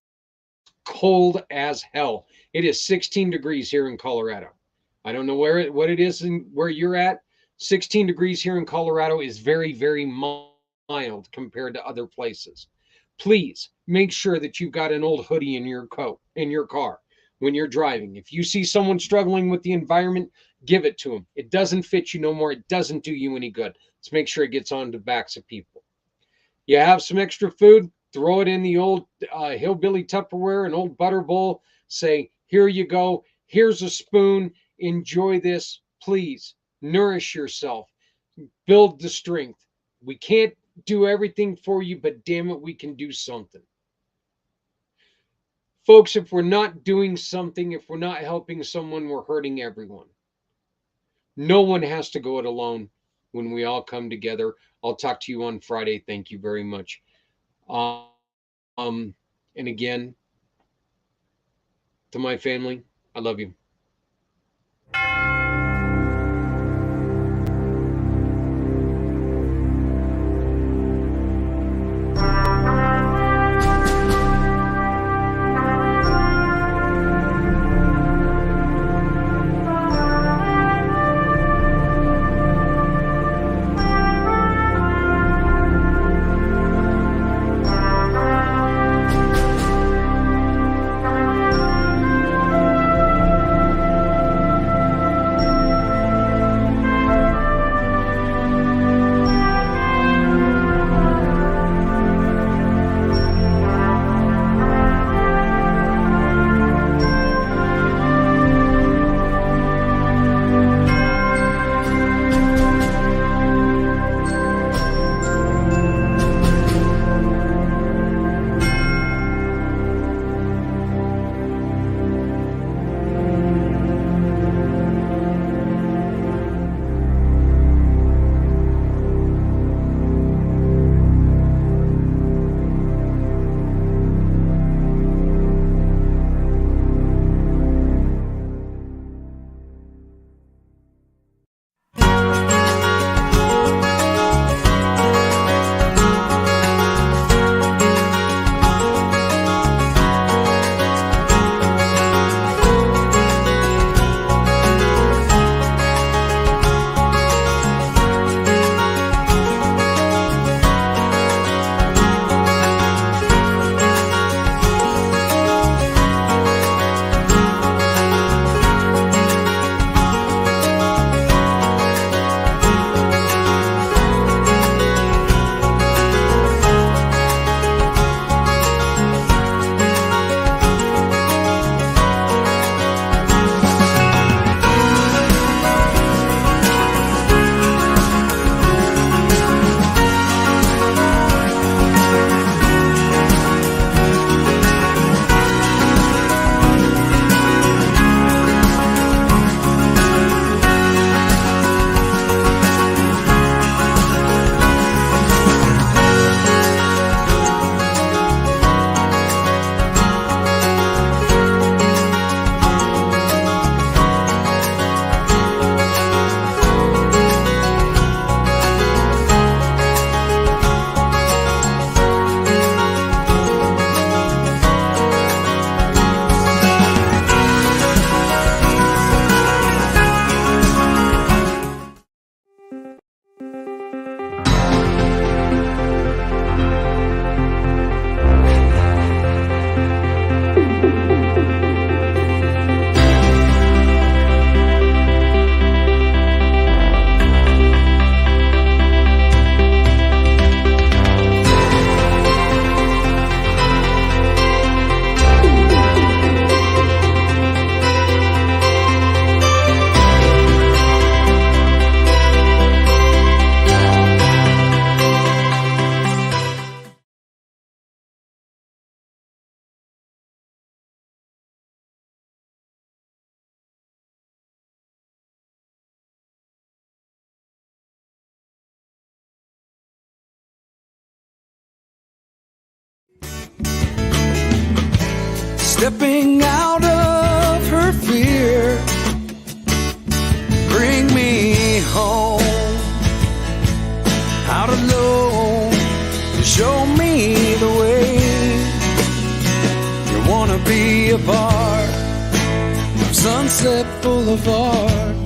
cold as hell. It is 16 degrees here in Colorado. I don't know what it is and where you're at. 16 degrees here in Colorado is very, very mild compared to other places. Please make sure that you've got an old hoodie in your coat, in your car when you're driving. If you see someone struggling with the environment, give it to them. It doesn't fit you no more. It doesn't do you any good. Let's make sure it gets on the backs of people. You have some extra food, throw it in the old hillbilly Tupperware, an old butter bowl. Say, here you go. Here's a spoon. Enjoy this. Please nourish yourself. Build the strength. We can't do everything for you, but damn it, we can do something. Folks, if we're not doing something, if we're not helping someone, we're hurting everyone. No one has to go it alone when we all come together. I'll talk to you on Friday. Thank you very much. And again, to my family, I love you. stepping out of her fear. Bring me home, out alone, and show me the way. You wanna be a part of Sunset Boulevard.